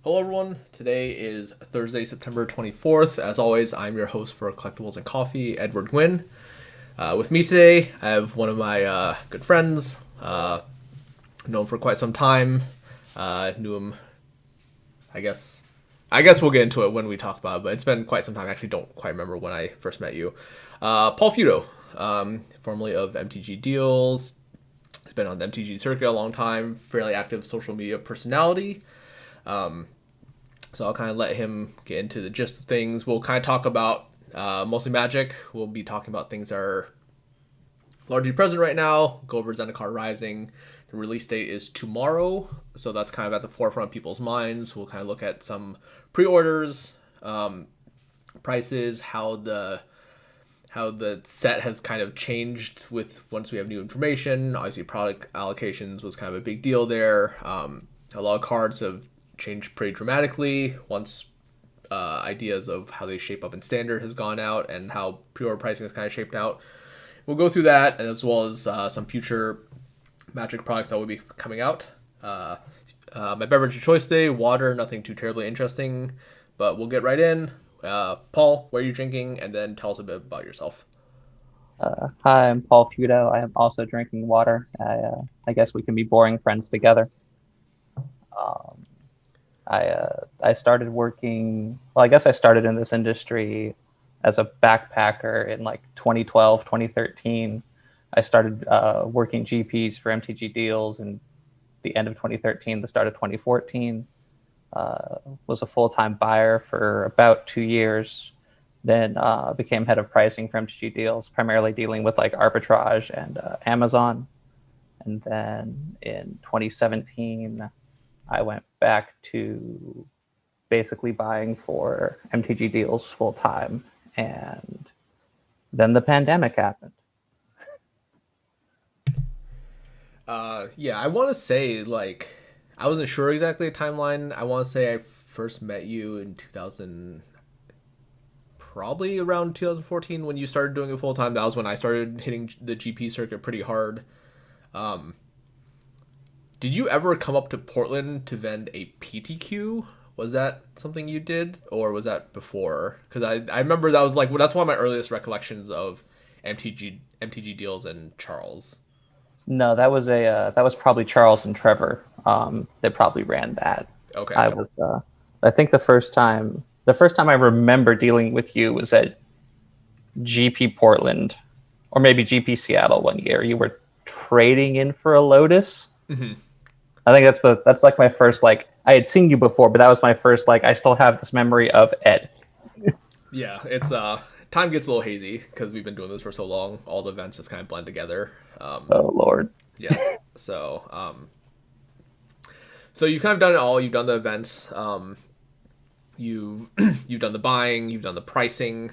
Hello, everyone. Today is Thursday, September 24th. As always, I'm your host for Collectibles and Coffee, Edward Gwynn. With me today, I have one of my good friends, known for quite some time. Knew him, I guess. I guess we'll get into it when we talk about it, but it's been quite some time. I actually don't quite remember when I first met you. Paul Feudo, formerly of MTG Deals. He's been on the MTG circuit a long time, fairly active social media personality. So I'll kind of let him get into the gist of things. We'll kind of talk about mostly Magic. We'll be talking about things that are largely present right now. Go over Zendikar Rising. The release date is tomorrow, so that's kind of at the forefront of people's minds. We'll kind of look at some pre-orders, prices, how the set has kind of changed with once we have new information. Obviously, product allocations was kind of a big deal there. A lot of cards have changed pretty dramatically once ideas of how they shape up in standard has gone out and how pre-order pricing is kind of shaped out. We'll go through that, as well as some future Magic products that will be coming out. My beverage of choice today, water, nothing too terribly interesting, but we'll get right in. Paul, what are you drinking? And then tell us a bit about yourself. Hi, I'm Paul Feudo. I am also drinking water. I guess we can be boring friends together. Um, I started working. Well, I guess I started in this industry as a backpacker in like 2012, 2013. I started working GPs for MTG Deals in the end of 2013, the start of 2014. Was a full-time buyer for about 2 years. Then became head of pricing for MTG Deals, primarily dealing with like arbitrage and Amazon. And then in 2017, I went back to basically buying for MTG Deals full time. And then the pandemic happened. Yeah, I want to say, like, I wasn't sure exactly the timeline. I want to say I first met you in 2000, probably around 2014 when you started doing it full time. That was when I started hitting the GP circuit pretty hard. Um, did you ever come up to Portland to vend a PTQ? Was that something you did, or was that before? Because I remember that was like that's one of my earliest recollections of MTG Deals and Charles. No, that was probably Charles and Trevor that probably ran that. Okay. I was I think the first time I remember dealing with you was at GP Portland or maybe GP Seattle one year. You were trading in for a Lotus. Hmm. I think that's like my first like I had seen you before, but that was my first like I still have this memory of Ed. Yeah, it's time gets a little hazy because we've been doing this for so long. All the events just kind of blend together. Oh Lord. Yes. So you've kind of done it all. You've done the events. You've you've done the buying. You've done the pricing.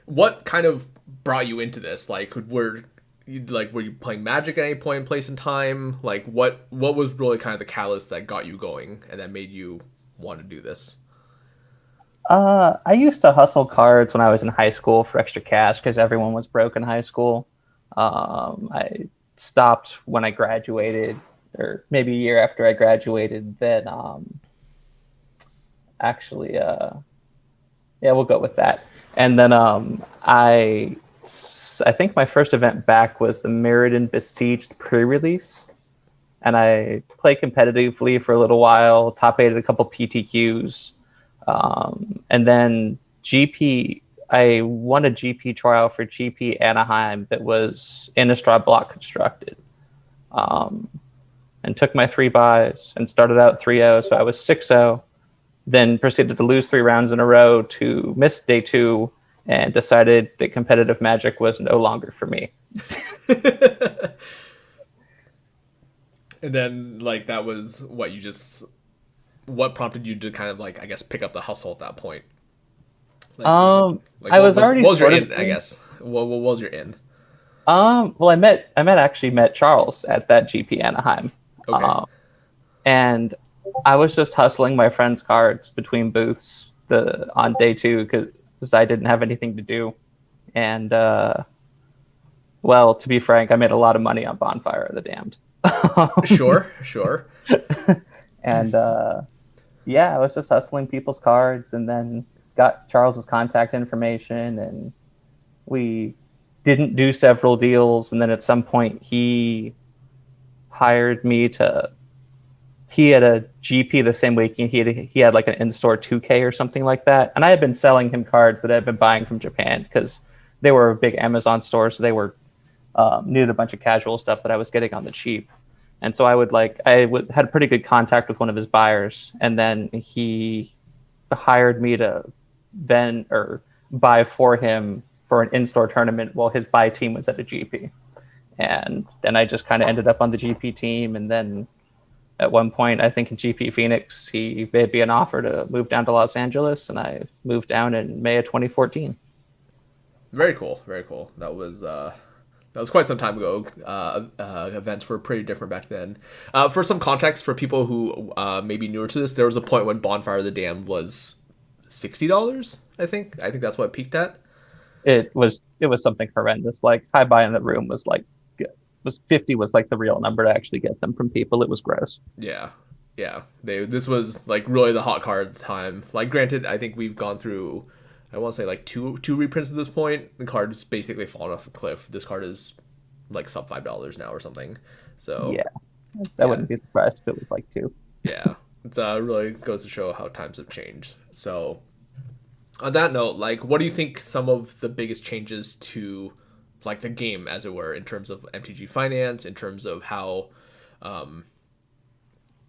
What kind of brought you into this? Were you playing Magic at any point in place in time? Like what was really kind of the catalyst that got you going and that made you want to do this? I used to hustle cards when I was in high school for extra cash because everyone was broke in high school. I stopped when I graduated, or maybe a year after I graduated. Then actually, yeah, we'll go with that. And then I think my first event back was the Mirrodin Besieged pre-release, and I played competitively for a little while. Top eight at a couple PTQs, and then GP. I won a GP trial for GP Anaheim that was Innistrad block constructed, um, and took my three buys and started out 3-0. So I was 6-0, then proceeded to lose 3 rounds in a row to miss day two and decided that competitive Magic was no longer for me. And then like that was what prompted you to kind of like I guess pick up the hustle at that point. Like like I was already what was your sort of in? I guess what was your in? well, actually met Charles at that GP Anaheim, Okay. um, and I was just hustling my friends' cards between booths the on day two because I didn't have anything to do, and well, to be frank, I made a lot of money on Bonfire of the Damned. Sure, sure. And yeah, I was just hustling people's cards, and then got Charles's contact information, and we didn't do several deals. And then at some point, he hired me to. He had a GP the same week. He had like an in-store 2K or something like that, and I had been selling him cards that I had been buying from Japan because they were a big Amazon store, so they were needed a bunch of casual stuff that I was getting on the cheap. And so had pretty good contact with one of his buyers, and then he hired me to then or buy for him for an in-store tournament while his buy team was at a GP. And then I just kind of ended up on the GP team. And then at one point, I think in GP Phoenix, he made me an offer to move down to Los Angeles, and I moved down in May of 2014. Very cool. Very cool. That was quite some time ago. Events were pretty different back then. For some context, for people who may be newer to this, there was a point when Bonfire of the Damned was $60. I think. I think that's what it peaked at. It was something horrendous. Like high buy in the room was 50 was like the real number to actually get them from people. It was gross. Yeah, yeah. This was like really the hot card at the time. Like, granted, I think we've gone through, I want to say like two reprints at this point. The card's basically fallen off a cliff. This card is like sub $5 now or something. So Yeah, I yeah, wouldn't be surprised if it was like two. yeah. It really goes to show how times have changed. So on that note, like, what do you think some of the biggest changes to like the game, as it were, in terms of MTG finance, in terms of how um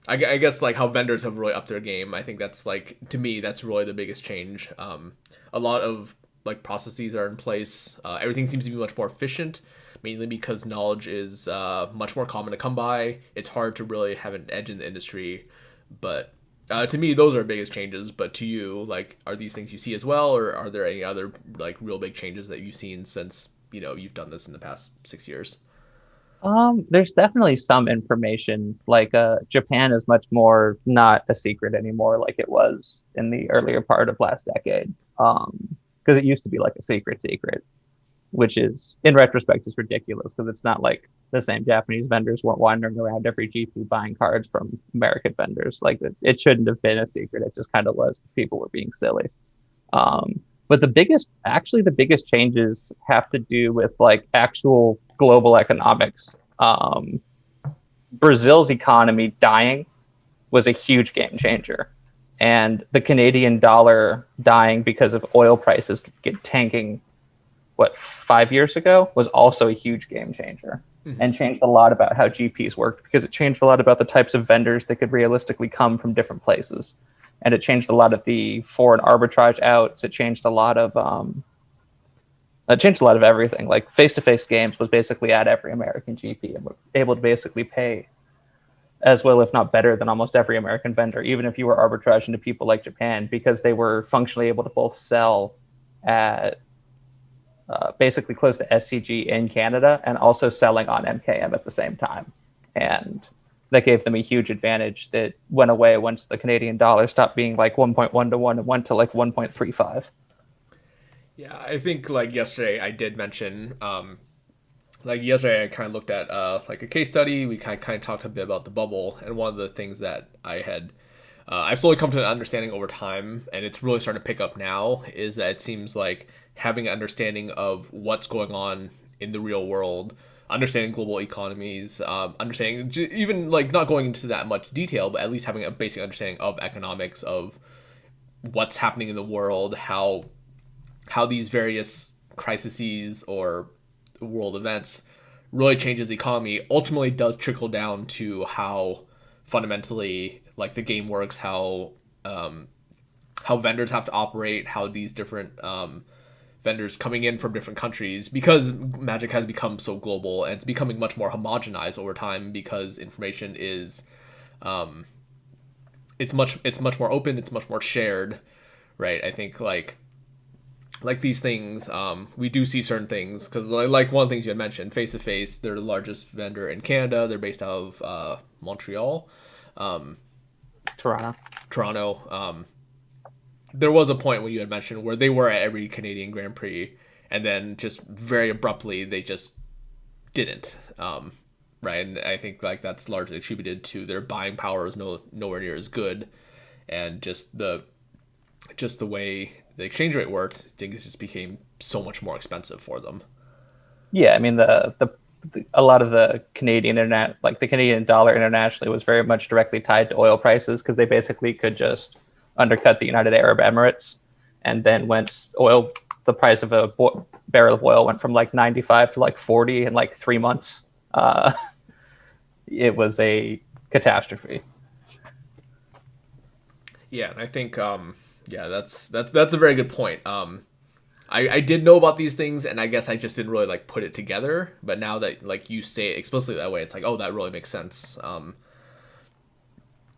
I guess like how vendors have really upped their game. I think that's like, to me, that's really the biggest change. A lot of like processes are in place. Everything seems to be much more efficient, mainly because knowledge is much more common to come by. It's hard to really have an edge in the industry, but to me, those are biggest changes. But to you, like, are these things you see as well, or are there any other like real big changes that you've seen since you've done this in the past 6 years? There's definitely some information. Like, Japan is much more not a secret anymore, like it was in the earlier part of last decade. Because it used to be like a secret, which is, in retrospect, is ridiculous because it's not like the same Japanese vendors weren't wandering around every GP buying cards from American vendors. Like, it shouldn't have been a secret. It just kind of was. People were being silly. But the biggest changes have to do with like actual global economics. Brazil's economy dying was a huge game changer, and the Canadian dollar dying because of oil prices get tanking, 5 years ago, was also a huge game changer. Mm-hmm. And changed a lot about how GPs worked, because it changed a lot about the types of vendors that could realistically come from different places. And it changed a lot of the foreign arbitrage outs. It changed a lot of everything. Like, face-to-face games was basically at every American GP, and were able to basically pay as well, if not better, than almost every American vendor, even if you were arbitraging to people like Japan, because they were functionally able to both sell at basically close to SCG in Canada and also selling on MKM at the same time. And that gave them a huge advantage that went away once the Canadian dollar stopped being like 1.1 to 1 and went to like 1.35. Yeah, I think like yesterday I did mention, like yesterday I kind of looked at like a case study. We kind of talked a bit about the bubble, and one of the things that I've slowly come to an understanding over time, and it's really starting to pick up now, is that it seems like having an understanding of what's going on in the real world, understanding global economies, understanding, even like not going into that much detail, but at least having a basic understanding of economics, of what's happening in the world, how these various crises or world events really changes the economy, ultimately does trickle down to how fundamentally like the game works, how vendors have to operate, how these different vendors coming in from different countries, because Magic has become so global and it's becoming much more homogenized over time, because information is it's much more open, it's much more shared, right? I think like these things, we do see certain things, because like one of the things you had mentioned, face to face, they're the largest vendor in Canada. They're based out of Montreal, Toronto. There was a point when you had mentioned where they were at every Canadian Grand Prix, and then just very abruptly they just didn't. right? And I think like that's largely attributed to their buying power is nowhere near as good, and just the way the exchange rate worked, things just became so much more expensive for them. Yeah, I mean the a lot of the Canadian internet, like the Canadian dollar internationally, was very much directly tied to oil prices because they basically could just undercut the United Arab Emirates, and then once oil, the price of a barrel of oil went from like 95 to like 40 in like 3 months. Uh, it was a catastrophe. Yeah, and I think yeah, that's a very good point. I did know about these things, and I guess I just didn't really like put it together. But now that like you say it explicitly that way, it's like, oh, that really makes sense.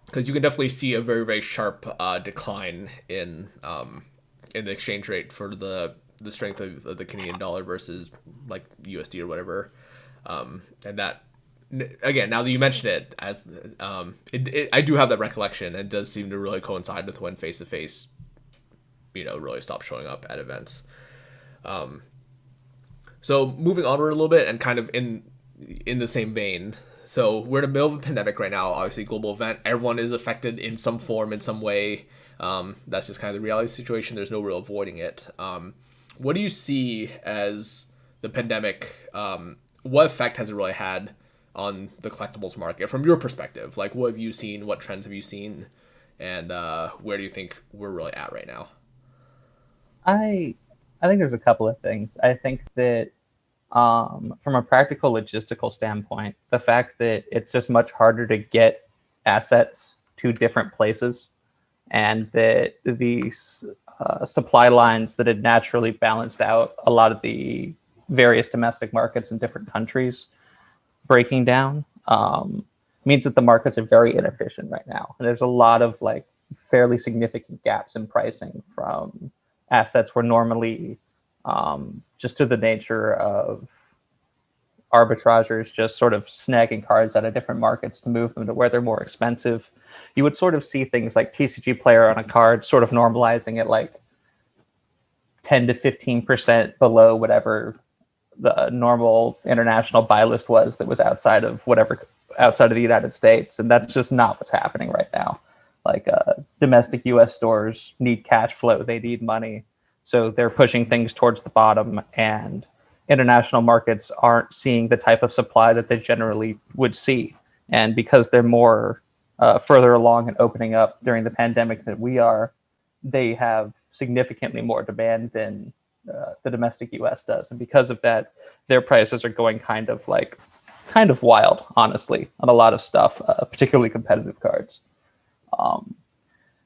Because you can definitely see a very very sharp decline in the exchange rate for the strength of the Canadian dollar versus like USD or whatever, and that again, now that you mention it, as I do have that recollection. It does seem to really coincide with when face to face, really stopped showing up at events. So moving onward a little bit, and kind of in the same vein. So we're in the middle of a pandemic right now. Obviously, global event. Everyone is affected in some form, in some way. That's just kind of the reality situation. There's no real avoiding it. What do you see as the pandemic? What effect has it really had on the collectibles market from your perspective? Like, what have you seen? What trends have you seen? And where do you think we're really at right now? I I think there's a couple of things. I think that from a practical logistical standpoint, the fact that it's just much harder to get assets to different places, and that these supply lines that had naturally balanced out a lot of the various domestic markets in different countries breaking down means that the markets are very inefficient right now. And there's a lot of like fairly significant gaps in pricing from assets where normally just to the nature of arbitrageurs just sort of snagging cards out of different markets to move them to where they're more expensive. You would sort of see things like TCG player on a card sort of normalizing at like 10 to 15% below whatever the normal international buy list was that was outside of the United States. And that's just not what's happening right now. Like domestic US stores need cash flow, they need money. So they're pushing things towards the bottom, and international markets aren't seeing the type of supply that they generally would see. And because they're more further along and opening up during the pandemic than we are, they have significantly more demand than the domestic US does. And because of that, their prices are going kind of wild, honestly, on a lot of stuff, particularly competitive cards. Um,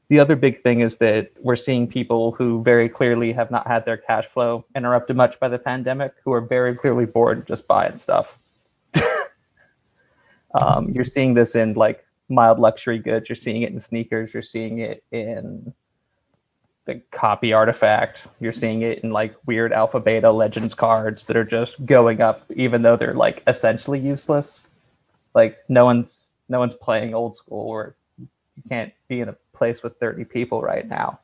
the other big thing is that we're seeing people who very clearly have not had their cash flow interrupted much by the pandemic, who are very clearly bored just buying stuff. You're seeing this in like mild luxury goods. You're seeing it in sneakers. You're seeing it in the copy artifact. You're seeing it in like weird alpha beta legends cards that are just going up, even though they're like essentially useless. Like no one's playing old school, or you can't be in a place with 30 people right now.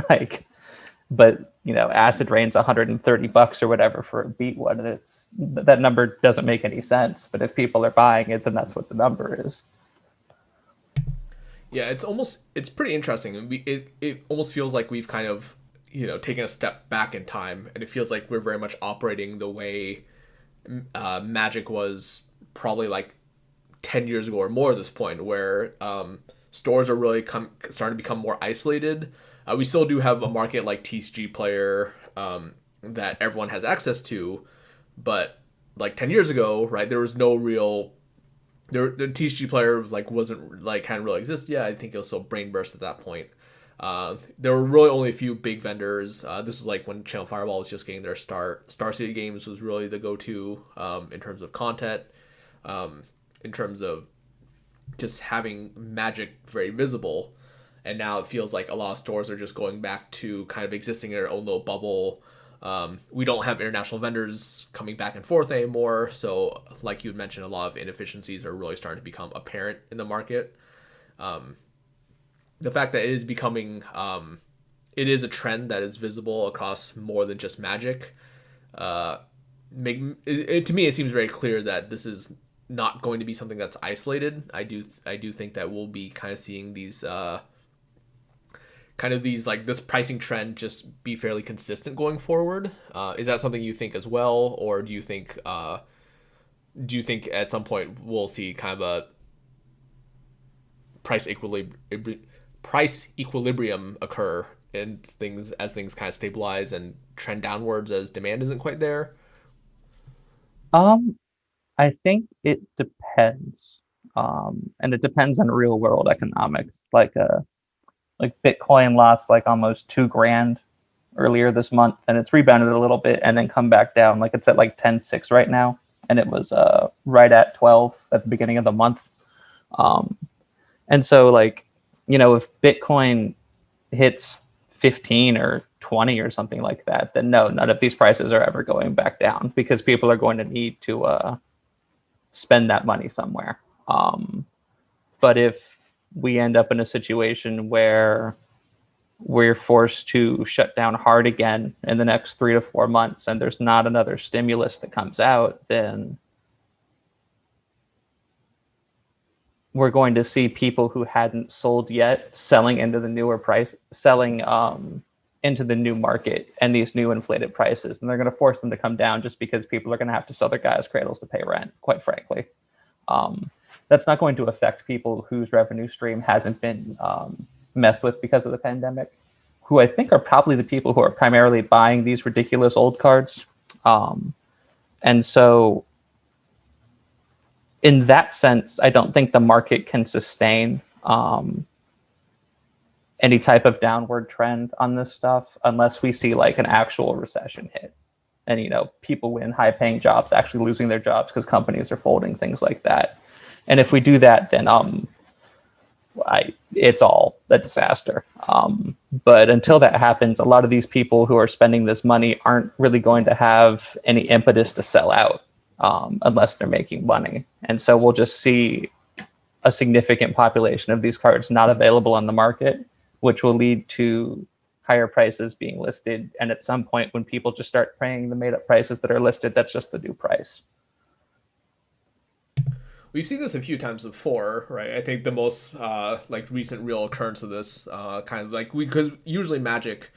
Like, but acid rain's $130 or whatever for a beat one, and it's that number doesn't make any sense. But if people are buying it, then that's what the number is. Yeah, it's pretty interesting. It almost feels like we've kind of taken a step back in time, and it feels like we're very much operating the way Magic was probably like 10 years ago or more at this point, where stores are really starting to become more isolated. We still do have a market like TCG Player that everyone has access to, but like 10 years ago, right, there was no real the TCG Player like wasn't like hadn't really existed yet. I think it was still Brain Burst at that point. There were really only a few big vendors. This was like when Channel Fireball was just getting their start. Star City Games was really the go-to in terms of content, in terms of just having Magic very visible. And now it feels like a lot of stores are just going back to kind of existing in their own little bubble. We don't have international vendors coming back and forth anymore. So, like you had mentioned, a lot of inefficiencies are really starting to become apparent in the market. The fact that it is becoming, it is a trend that is visible across more than just Magic. To me, it seems very clear that this is not going to be something that's isolated. I do think that we'll be kind of seeing these kind of these like this pricing trend just be fairly consistent going forward. Is that something you think as well, or do you think at some point we'll see kind of a price equilibrium occur and things kind of stabilize and trend downwards as demand isn't quite there? Um, I think it depends. And it depends on real world economics. Like Bitcoin lost like almost 2 grand earlier this month, and it's rebounded a little bit and then come back down. Like it's at like 10.6 right now, and it was right at 12 at the beginning of the month. Um, and so like, if Bitcoin hits 15 or 20 or something like that, then no, none of these prices are ever going back down because people are going to need to spend that money somewhere. But if we end up in a situation where we're forced to shut down hard again in the next 3 to 4 months and there's not another stimulus that comes out, then we're going to see people who hadn't sold yet selling into the newer price, selling into the new market and these new inflated prices. And they're going to force them to come down just because people are going to have to sell their guys' cradles to pay rent, quite frankly. Um, that's not going to affect people whose revenue stream hasn't been messed with because of the pandemic, who I think are probably the people who are primarily buying these ridiculous old cards. And so in that sense, I don't think the market can sustain any type of downward trend on this stuff unless we see like an actual recession hit. And people in high-paying jobs actually losing their jobs because companies are folding, things like that. And if we do that, then it's all a disaster. But until that happens, a lot of these people who are spending this money aren't really going to have any impetus to sell out unless they're making money. And so we'll just see a significant population of these cards not available on the market, which will lead to higher prices being listed. And at some point when people just start paying the made up prices that are listed, that's just the new price. We've seen this a few times before, right? I think the most like recent real occurrence of this kind of like because usually Magic,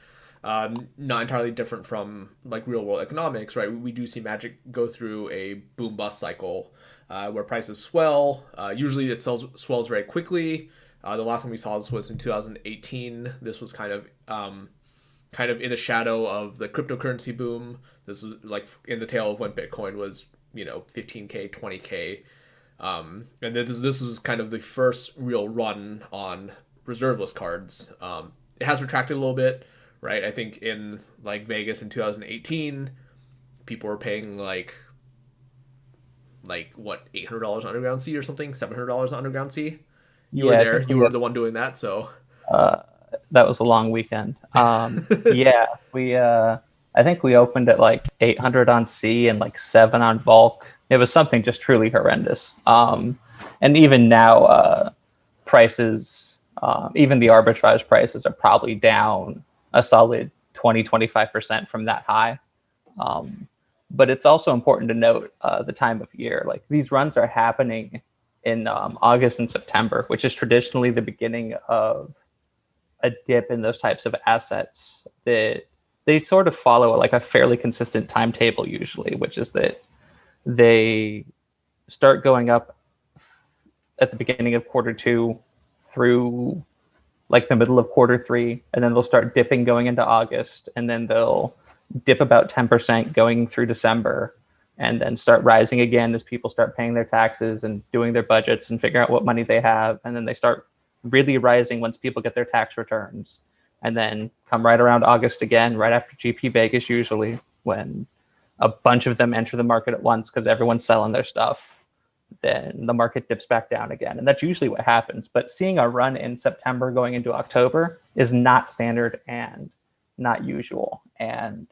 not entirely different from like real world economics, right? We do see Magic go through a boom bust cycle where prices swell. Usually it swells very quickly. The last time we saw this was in 2018. This was kind of in the shadow of the cryptocurrency boom. This was like in the tail of when Bitcoin was 15K, 20K. And this was kind of the first real run on reserve list cards. It has retracted a little bit, right? I think in like Vegas in 2018, people were paying like what $800 Underground Sea or something, $700 Underground Sea. You were Yeah, I there. think You were the one doing that, so uh, that was a long weekend. Yeah, I think we opened at like 800 on C and like 7 on Volk. It was something just truly horrendous. And even now, prices, even the arbitrage prices are probably down a solid 20-25% from that high. Um, but it's also important to note the time of year. Like these runs are happening in August and September, which is traditionally the beginning of a dip in those types of assets. That they sort of follow like a fairly consistent timetable usually, which is that they start going up at the beginning of quarter 2 through like the middle of quarter 3, and then they'll start dipping going into August, and then they'll dip about 10% going through December, and then start rising again as people start paying their taxes and doing their budgets and figure out what money they have, and then they start really rising once people get their tax returns, and then come right around August again, right after GP Vegas usually, when a bunch of them enter the market at once because everyone's selling their stuff. Then the market dips back down again. And that's usually what happens. But seeing a run in September going into October is not standard and not usual. And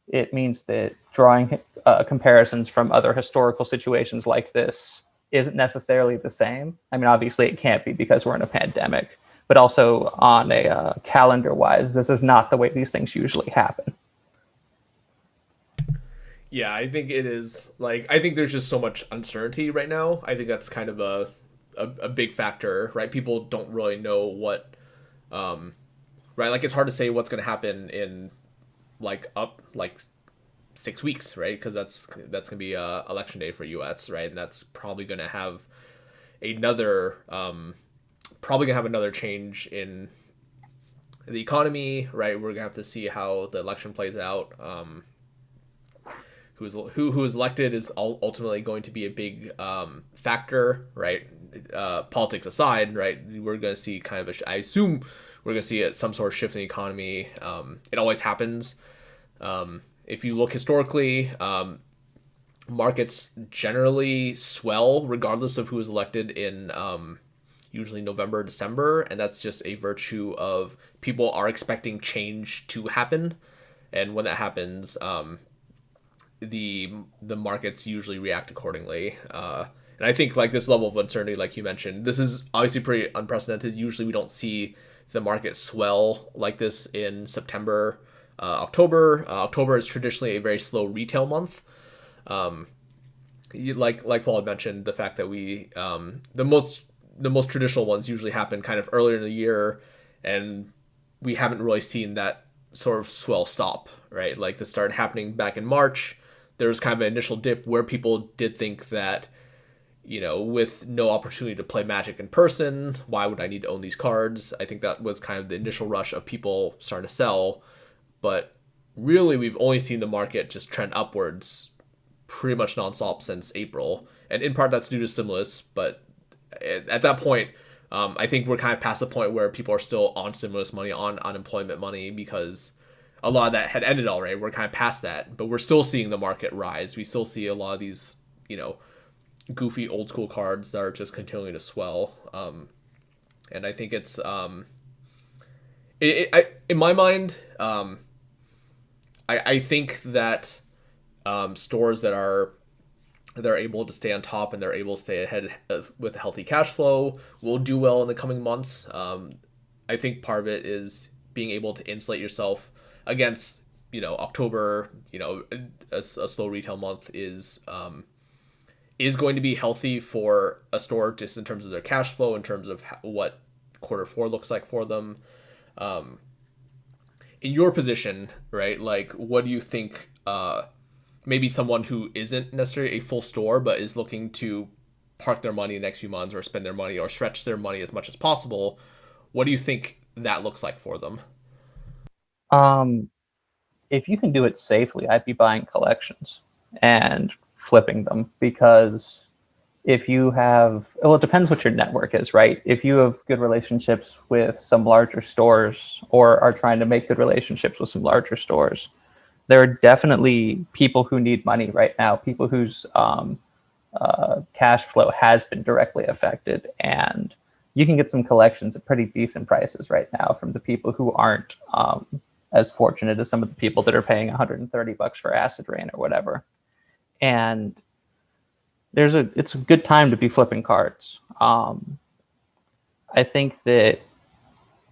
it means that drawing comparisons from other historical situations like this isn't necessarily the same. I mean, obviously it can't be because we're in a pandemic, but also on a calendar wise, this is not the way these things usually happen. Yeah, I think it is like I think there's just so much uncertainty right now. I think that's kind of a big factor, right? People don't really know what right? Like it's hard to say what's going to happen in like 6 weeks, right? Because that's going to be election day for US, right? And that's probably going to have another probably going to have another change in the economy, right? We're going to have to see how the election plays out. Who is elected is ultimately going to be a big factor, right? Politics aside, right? We're going to see kind of I assume we're going to see some sort of shift in the economy. It always happens. If you look historically, markets generally swell regardless of who is elected in usually November, December, and that's just a virtue of people are expecting change to happen, and when that happens, the markets usually react accordingly. And I think like this level of uncertainty, like you mentioned, this is obviously pretty unprecedented. Usually, we don't see the market swell like this in September, October. October is traditionally a very slow retail month. Like Paul had mentioned, the fact that we the most traditional ones usually happen kind of earlier in the year, and we haven't really seen that sort of swell stop, right? Like this started happening back in March. There was kind of an initial dip where people did think that, with no opportunity to play Magic in person, why would I need to own these cards? I think that was kind of the initial rush of people starting to sell. But really, we've only seen the market just trend upwards pretty much nonstop since April. And in part, that's due to stimulus. But at that point, I think we're kind of past the point where people are still on stimulus money, on unemployment money, because a lot of that had ended already. We're kind of past that, but we're still seeing the market rise. We still see a lot of these, goofy old school cards that are just continuing to swell. And I think it's, in my mind, I think that stores that are able to stay on top and they're able to stay ahead with a healthy cash flow will do well in the coming months. I think part of it is being able to insulate yourself against October. A slow retail month is going to be healthy for a store just in terms of their cash flow, in terms of what quarter four looks like for them. In your position, right? Like, what do you think? Maybe someone who isn't necessarily a full store but is looking to park their money in the next few months or spend their money or stretch their money as much as possible. What do you think that looks like for them? Um, if you can do it safely, I'd be buying collections and flipping them because if you have, well, it depends what your network is, right? If you have good relationships with some larger stores or are trying to make good relationships with some larger stores, there are definitely people who need money right now, people whose cash flow has been directly affected. And you can get some collections at pretty decent prices right now from the people who aren't as fortunate as some of the people that are paying $130 for acid rain or whatever. And it's a good time to be flipping cards. I think that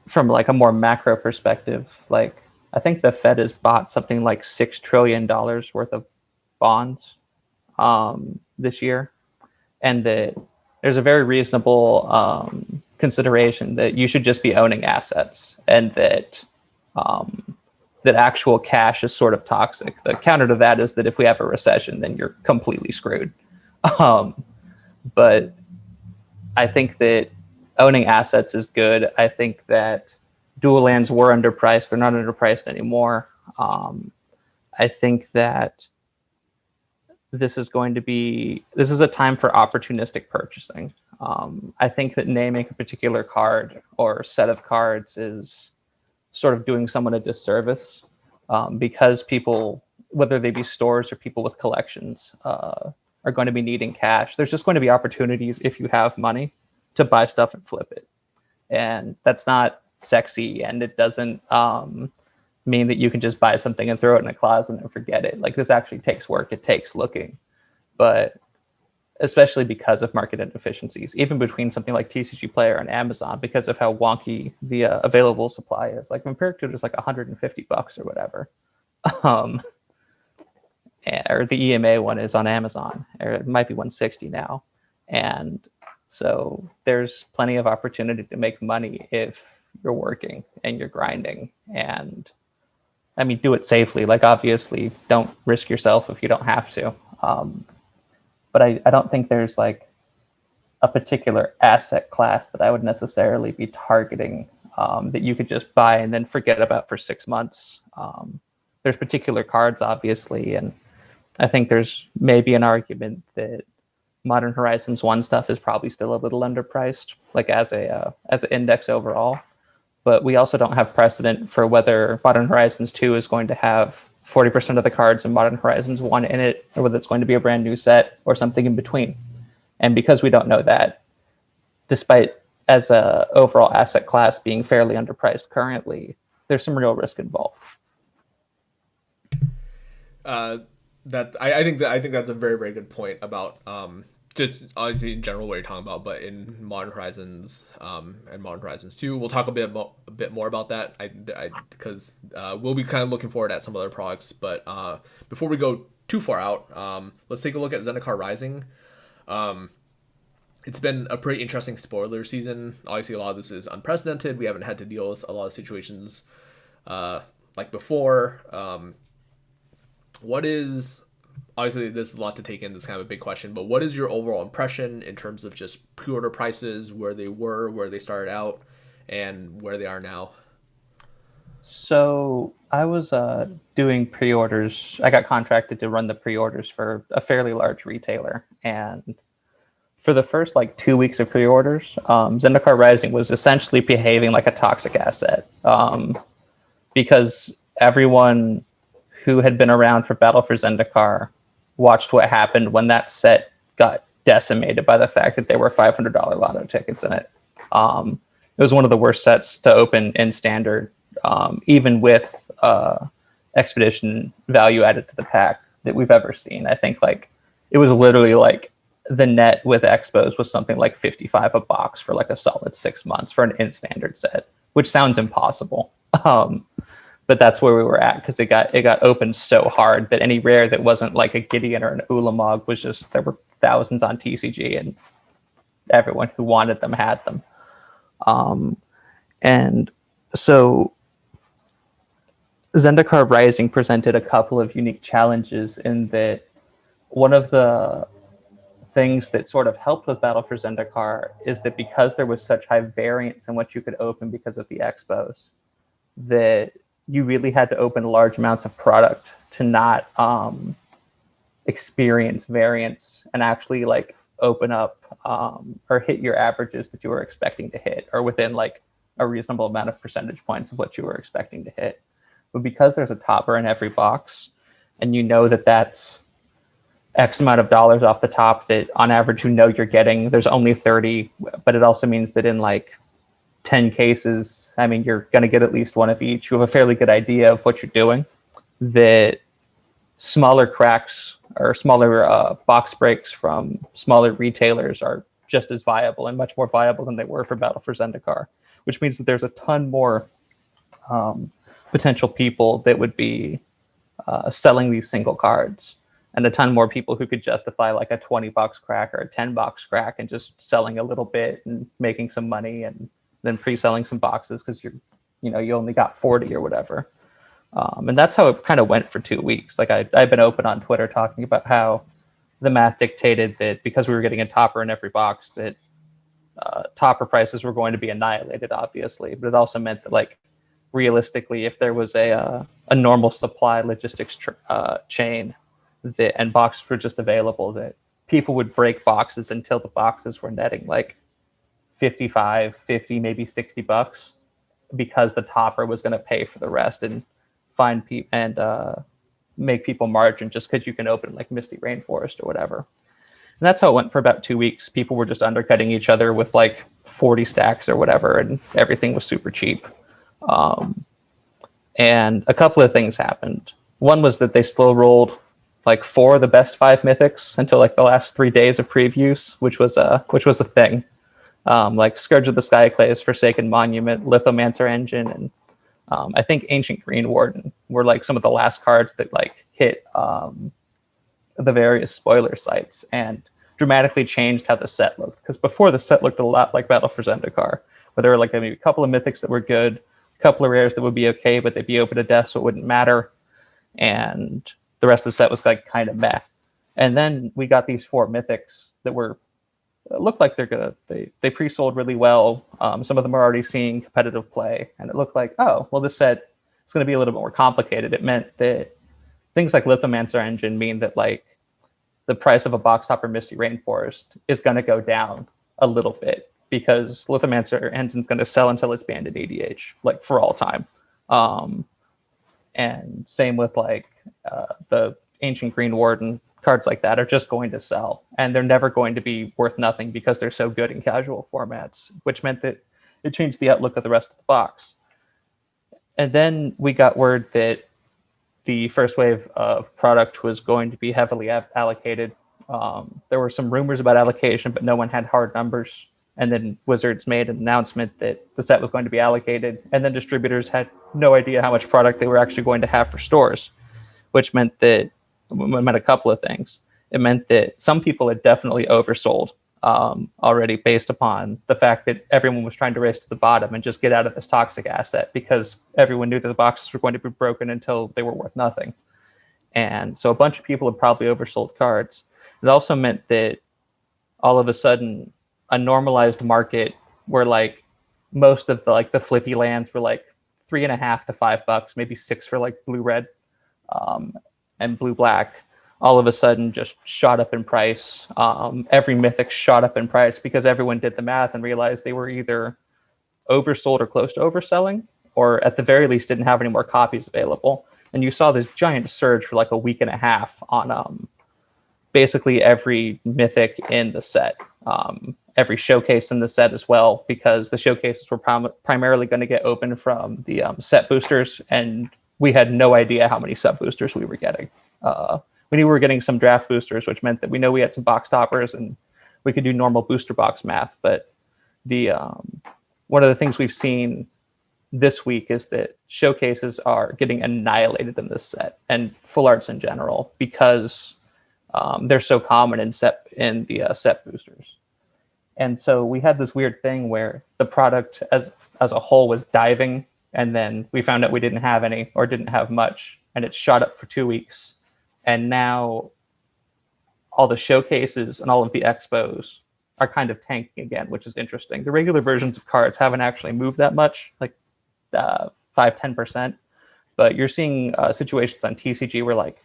from like a more macro perspective, like I think the Fed has bought something like $6 trillion worth of bonds this year, and that there's a very reasonable consideration that you should just be owning assets, and that actual cash is sort of toxic. The counter to that is that if we have a recession, then you're completely screwed. Um, but I think that owning assets is good. I think that dual lands were underpriced. They're not underpriced anymore. I think that this is a time for opportunistic purchasing. I think that naming a particular card or set of cards is sort of doing someone a disservice because people, whether they be stores or people with collections, are going to be needing cash. There's just going to be opportunities if you have money to buy stuff and flip it. And that's not sexy, and it doesn't mean that you can just buy something and throw it in a closet and forget it. Like, this actually takes work. It takes looking. But especially because of market inefficiencies, even between something like TCG Player and Amazon, because of how wonky the available supply is. Like, Vampiric Tutor is like $150 or whatever. Um, or the EMA one is on Amazon, or it might be 160 now. And so there's plenty of opportunity to make money if you're working and you're grinding. And I mean, do it safely. Like, obviously, don't risk yourself if you don't have to. But I don't think there's like a particular asset class that I would necessarily be targeting that you could just buy and then forget about for 6 months. There's particular cards, obviously, and I think there's maybe an argument that Modern Horizons 1 stuff is probably still a little underpriced, like as an index overall. But we also don't have precedent for whether Modern Horizons 2 is going to have 40% of the cards in Modern Horizons 1 in it, or whether it's going to be a brand new set or something in between. And because we don't know that, despite as a overall asset class being fairly underpriced currently, there's some real risk involved. I think that's a very very good point about just obviously in general what you're talking about, but in Modern Horizons and Modern Horizons 2, we'll talk a bit more about that. Because we'll be kind of looking forward at some other products, but before we go too far out, let's take a look at Zendikar Rising. It's been a pretty interesting spoiler season. Obviously, a lot of this is unprecedented. We haven't had to deal with a lot of situations like before. What is, obviously this is a lot to take in, this kind of a big question, but what is your overall impression in terms of just pre-order prices, where they were, where they started out, and where they are now? So I was doing pre-orders. I got contracted to run the pre-orders for a fairly large retailer, and for the first like 2 weeks of pre-orders, Zendikar Rising was essentially behaving like a toxic asset, because everyone who had been around for Battle for Zendikar watched what happened when that set got decimated by the fact that there were $500 lotto tickets in it. It was one of the worst sets to open in standard, even with expedition value added to the pack that we've ever seen. I think like it was literally like the net with expos was something like 55 a box for like a solid 6 months for an in standard set, which sounds impossible. But that's where we were at, because it got opened so hard that any rare that wasn't like a Gideon or an Ulamog was just, there were thousands on TCG and everyone who wanted them had them. And so Zendikar Rising presented a couple of unique challenges in that one of the things that sort of helped with Battle for Zendikar is that because there was such high variance in what you could open because of the expos, that you really had to open large amounts of product to not experience variance and actually like open up or hit your averages that you were expecting to hit, or within like a reasonable amount of percentage points of what you were expecting to hit. But because there's a topper in every box, and you know that that's X amount of dollars off the top, that on average you know you're getting, there's only 30, but it also means that in like 10 cases, I mean, you're going to get at least one of each. You have a fairly good idea of what you're doing. That smaller cracks or smaller box breaks from smaller retailers are just as viable and much more viable than they were for Battle for Zendikar, which means that there's a ton more potential people that would be selling these single cards, and a ton more people who could justify like a 20 box crack or a 10 box crack and just selling a little bit and making some money and then pre-selling some boxes because you only got 40 or whatever. And that's how it kind of went for 2 weeks. Like I've been open on Twitter talking about how the math dictated that because we were getting a topper in every box, that topper prices were going to be annihilated, obviously. But it also meant that, like, realistically, if there was a normal supply logistics chain and boxes were just available, that people would break boxes until the boxes were netting like 55, 50, maybe $60, because the topper was going to pay for the rest and find people and make people margin just because you can open like Misty Rainforest or whatever. And that's how it went for about 2 weeks. People were just undercutting each other with like 40 stacks or whatever, and everything was super cheap. And a couple of things happened. One was that they slow rolled like 4 of the best 5 mythics until like the last 3 days of previews, which was a thing. Like Scourge of the Skyclaves, Forsaken Monument, Lithomancer Engine, and I think Ancient Green Warden were like some of the last cards that like hit the various spoiler sites and dramatically changed how the set looked. Because before, the set looked a lot like Battle for Zendikar, where there were like maybe a couple of mythics that were good, a couple of rares that would be okay, but they'd be open to death, so it wouldn't matter, and the rest of the set was like kind of meh. And then we got these four mythics that were looked like they're good. They pre-sold really well. Some of them are already seeing competitive play, and it looked like, oh well, this set is going to be a little bit more complicated. It meant that things like Lithomancer Engine mean that like the price of a box topper Misty Rainforest is going to go down a little bit because Lithomancer Engine is going to sell until it's banned in EDH, like for all time. Um, and same with like the Ancient Green Warden. Cards like that are just going to sell, and they're never going to be worth nothing because they're so good in casual formats, which meant that it changed the outlook of the rest of the box. And then we got word that the first wave of product was going to be heavily allocated. There were some rumors about allocation, but no one had hard numbers. And then Wizards made an announcement that the set was going to be allocated, and then distributors had no idea how much product they were actually going to have for stores, which meant that it meant a couple of things. It meant that some people had definitely oversold already based upon the fact that everyone was trying to race to the bottom and just get out of this toxic asset because everyone knew that the boxes were going to be broken until they were worth nothing. And so a bunch of people had probably oversold cards. It also meant that all of a sudden a normalized market where like most of the flippy lands were like $3.50 to $5, maybe six for like blue red and blue black, all of a sudden just shot up in price. Every mythic shot up in price because everyone did the math and realized they were either oversold or close to overselling, or at the very least didn't have any more copies available. And you saw this giant surge for like a week and a half on basically every mythic in the set, every showcase in the set as well, because the showcases were primarily going to get open from the set boosters, and we had no idea how many sub boosters we were getting. We knew we were getting some draft boosters, which meant that we know we had some box toppers and we could do normal booster box math. But the one of the things we've seen this week is that showcases are getting annihilated in this set and full arts in general because they're so common in the set boosters. And so we had this weird thing where the product as a whole was diving, and then we found out we didn't have any or didn't have much, and it shot up for 2 weeks. And now all the showcases and all of the expos are kind of tanking again, which is interesting. The regular versions of cards haven't actually moved that much, like 5-10%, but you're seeing situations on TCG where like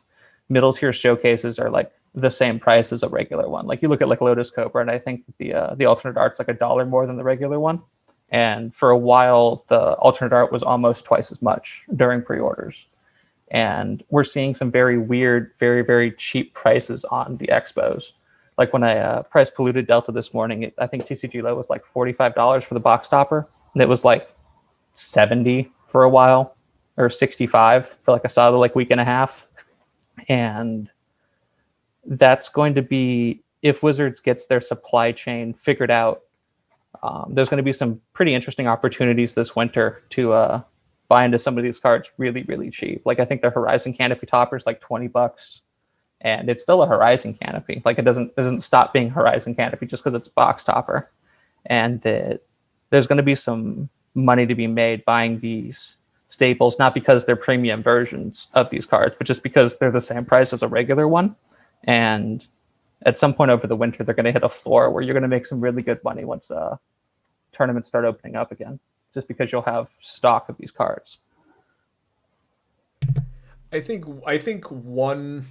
middle tier showcases are like the same price as a regular one. Like you look at like Lotus Cobra, and I think the alternate art's like $1 more than the regular one. And for a while, the alternate art was almost twice as much during pre-orders. And we're seeing some very weird, very, very cheap prices on the expos. Like when I priced Polluted Delta this morning, I think TCG Low was like $45 for the box topper, and it was like 70 for a while, or 65 for like a solid like week and a half. And that's going to be, if Wizards gets their supply chain figured out, there's going to be some pretty interesting opportunities this winter to buy into some of these cards really, really cheap. Like I think the Horizon Canopy topper is like $20, and it's still a Horizon Canopy. Like it doesn't stop being Horizon Canopy just because it's a box topper. And there's going to be some money to be made buying these staples, not because they're premium versions of these cards, but just because they're the same price as a regular one. And at some point over the winter, they're going to hit a floor where you're going to make some really good money once tournaments start opening up again, just because you'll have stock of these cards. I think one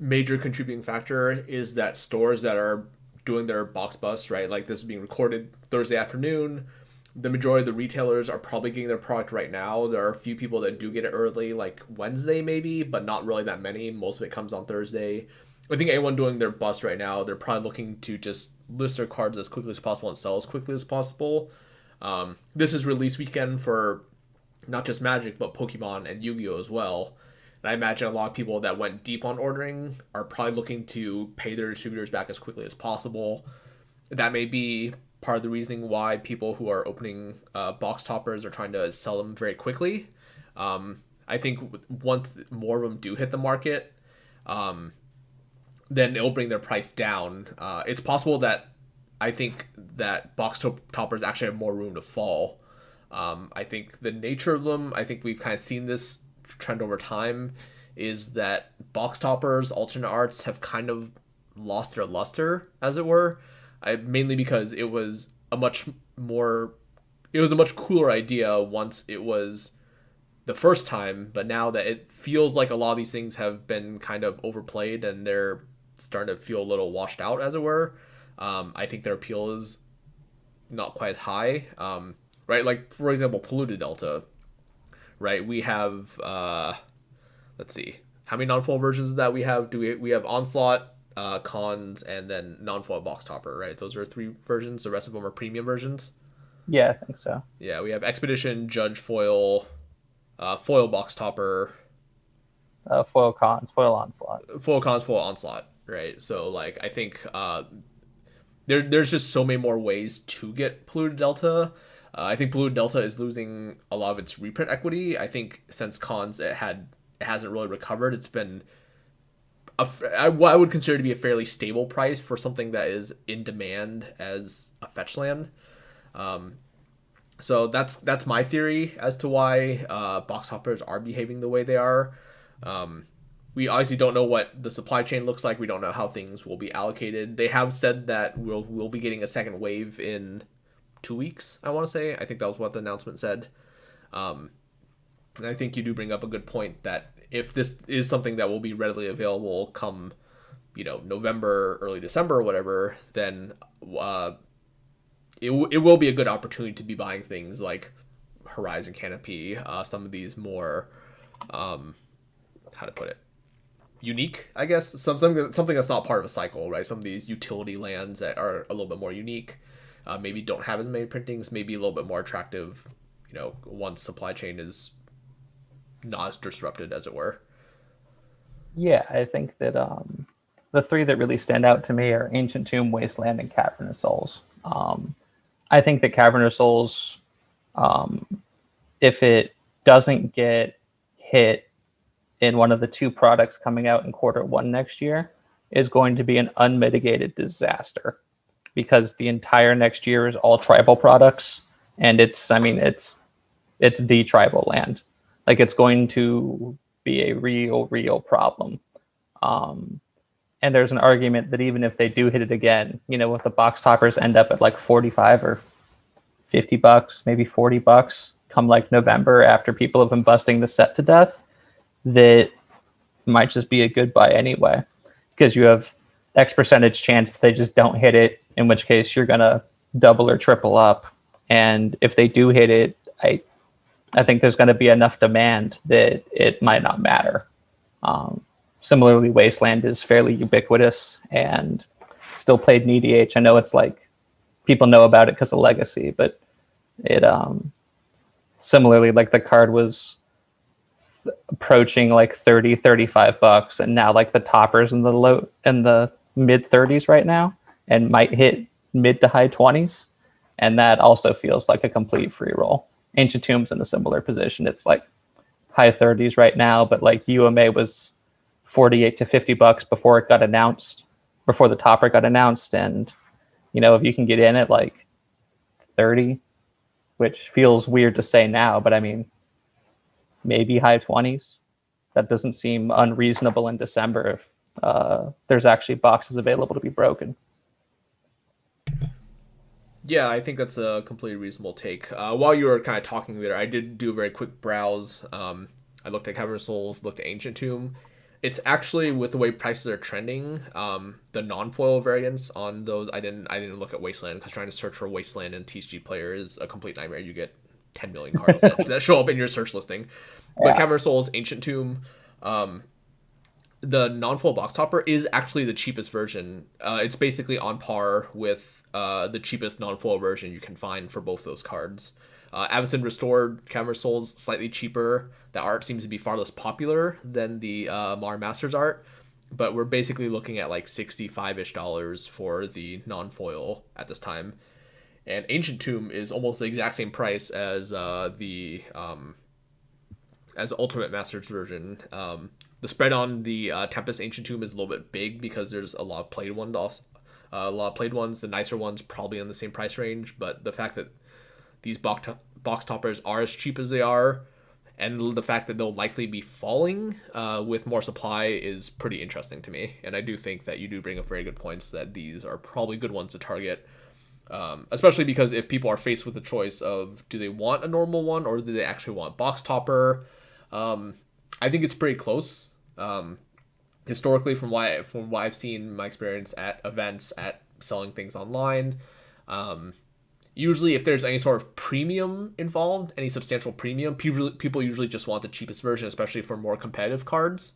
major contributing factor is that stores that are doing their box bus, right? Like this is being recorded Thursday afternoon. The majority of the retailers are probably getting their product right now. There are a few people that do get it early, like Wednesday maybe, but not really that many. Most of it comes on Thursday. I think anyone doing their bus right now, they're probably looking to just list their cards as quickly as possible and sell as quickly as possible. This is release weekend for not just Magic, but Pokemon and Yu-Gi-Oh as well. And I imagine a lot of people that went deep on ordering are probably looking to pay their distributors back as quickly as possible. That may be part of the reasoning why people who are opening box toppers are trying to sell them very quickly. I think once more of them do hit the market, then it'll bring their price down. It's possible that I think that toppers actually have more room to fall. I think the nature of them, I think we've kind of seen this trend over time, is that box toppers, alternate arts have kind of lost their luster, as it were. Mainly because it was a much cooler idea once it was the first time, but now that it feels like a lot of these things have been kind of overplayed and they're starting to feel a little washed out, as it were. I think their appeal is not quite high. Right? Like, for example, Polluted Delta, right? We have, let's see, how many non-foil versions of that we have? We have Onslaught, Cons, and then non-foil box topper, right? Those are 3 versions. The rest of them are premium versions. Yeah, I think so. Yeah, we have Expedition, Judge Foil, foil box topper, Foil cons, foil onslaught. foil cons, foil onslaught, right? So like I think there's just so many more ways to get Polluted Delta. I think Polluted Delta is losing a lot of its reprint equity. I think since cons it hasn't really recovered. It's been what I would consider to be a fairly stable price for something that is in demand as a fetch land. So that's my theory as to why box hoppers are behaving the way they are. We obviously don't know what the supply chain looks like. We don't know how things will be allocated. They have said that we'll be getting a second wave in 2 weeks, I want to say. I think that was what the announcement said. And I think you do bring up a good point that if this is something that will be readily available come, November, early December or whatever, then it will be a good opportunity to be buying things like Horizon Canopy, some of these more, how to put it, unique, I guess, something that's not part of a cycle, right? Some of these utility lands that are a little bit more unique, maybe don't have as many printings, maybe a little bit more attractive, once supply chain is not as disrupted, as it were. Yeah, I think that the 3 that really stand out to me are Ancient Tomb, Wasteland, and Cavernous Souls. I think that Cavernous Souls, if it doesn't get hit in one of the 2 products coming out in Q1 next year, is going to be an unmitigated disaster, because the entire next year is all tribal products, and it's the tribal land. Like, it's going to be a real problem. And there's an argument that even if they do hit it again, if the box toppers end up at like 45 or $50, maybe $40 come like November, after people have been busting the set to death, that might just be a good buy anyway, because you have X percentage chance that they just don't hit it, in which case you're going to double or triple up. And if they do hit it, I think there's going to be enough demand that it might not matter. Similarly, Wasteland is fairly ubiquitous and still played in EDH. I know it's like people know about it because of Legacy, but it similarly, like, the card was approaching like $30-$35, and now like the toppers in the mid 30s right now, and might hit mid to high 20s, and that also feels like a complete free roll. Ancient Tomb's in a similar position. It's like high 30s right now, but like UMA was $48 to $50 before it got announced, before the topper got announced. And if you can get in at like 30, which feels weird to say now, but I mean, maybe high 20s, that doesn't seem unreasonable in December if there's actually boxes available to be broken. Yeah, I think that's a completely reasonable take. While you were kind of talking there, I did do a very quick browse. I looked at Cavern of Souls, looked at Ancient Tomb. It's actually, with the way prices are trending, the non-foil variants on those. I didn't look at Wasteland, because trying to search for Wasteland and TCG player is a complete nightmare. You get 10 million cards that show up in your search listing. But Cavern of Souls, Ancient Tomb, the non-foil box topper is actually the cheapest version. It's basically on par with the cheapest non-foil version you can find for both those cards. Avacyn Restored, Cavern of Souls, slightly cheaper. The art seems to be far less popular than the Modern Masters art, but we're basically looking at like $65-ish for the non-foil at this time. And Ancient Tomb is almost the exact same price as the as Ultimate Masters version. the spread on the Tempest Ancient Tomb is a little bit big because there's a lot of played ones. Also, a lot of played ones. The nicer ones probably in the same price range, but the fact that these box toppers are as cheap as they are, and the fact that they'll likely be falling with more supply is pretty interesting to me. And I do think that you do bring up very good points that these are probably good ones to target, especially because if people are faced with the choice of do they want a normal one or do they actually want box topper, I think it's pretty close. Historically, from what I've seen, my experience at events at selling things online, usually if there's any sort of premium involved, any substantial premium, people usually just want the cheapest version, especially for more competitive cards.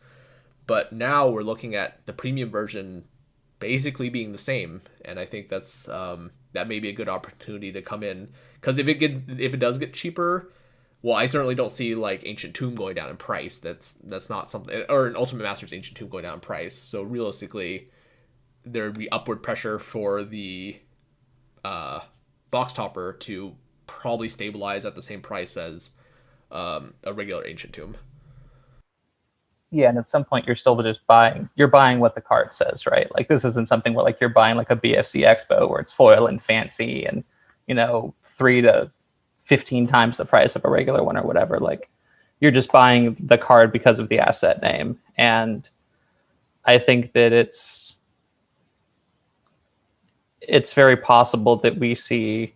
But now we're looking at the premium version basically being the same, and I think that may be a good opportunity to come in, because if it does get cheaper, well, I certainly don't see like Ancient Tomb going down in price. That's not something, or an Ultimate Masters Ancient Tomb going down in price. So realistically, there would be upward pressure for the box topper to probably stabilize at the same price as a regular Ancient Tomb. Yeah, and at some point you're still just buying. You're buying what the card says, right? Like this isn't something where like you're buying like a BFC Expo where it's foil and fancy and 3 to 15 times the price of a regular one or whatever. Like you're just buying the card because of the asset name, and I think that it's very possible that we'll see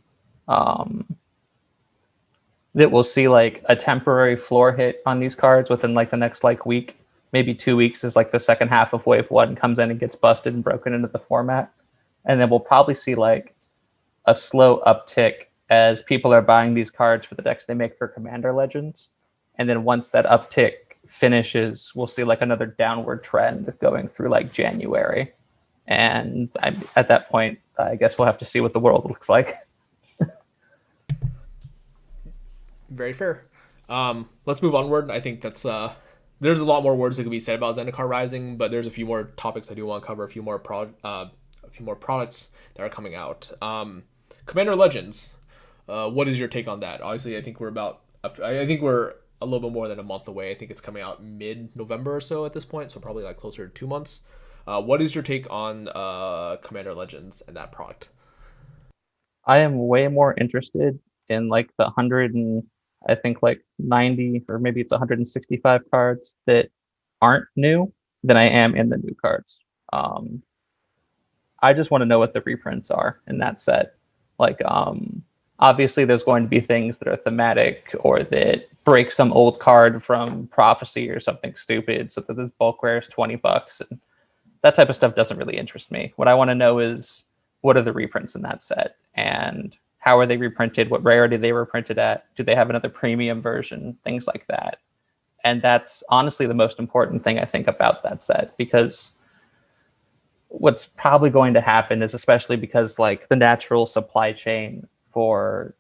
like a temporary floor hit on these cards within like the next like week, maybe 2 weeks, as like the second half of wave one comes in and gets busted and broken into the format. And then we'll probably see like a slow uptick as people are buying these cards for the decks they make for Commander Legends. And then once that uptick finishes, we'll see like another downward trend going through like January. And at that point, I guess we'll have to see what the world looks like. Very fair. Let's move onward. I think that's there's a lot more words that could be said about Zendikar Rising, but there's a few more topics I do want to cover. A few more products that are coming out. Commander Legends. What is your take on that? Obviously, I think we're a little bit more than a month away. I think it's coming out mid-November or so at this point, so probably like closer to 2 months. What is your take on Commander Legends and that product? I am way more interested in like the 100 and I think like 90 or maybe it's 165 cards that aren't new than I am in the new cards. Um, I just want to know what the reprints are in that set. Like, obviously, there's going to be things that are thematic or that break some old card from Prophecy or something stupid, so that this bulk rare is $20, and that type of stuff doesn't really interest me. What I want to know is what are the reprints in that set, and how are they reprinted? What rarity they were printed at? Do they have another premium version? Things like that. And that's honestly the most important thing I think about that set, because what's probably going to happen is, especially because like the natural supply chain for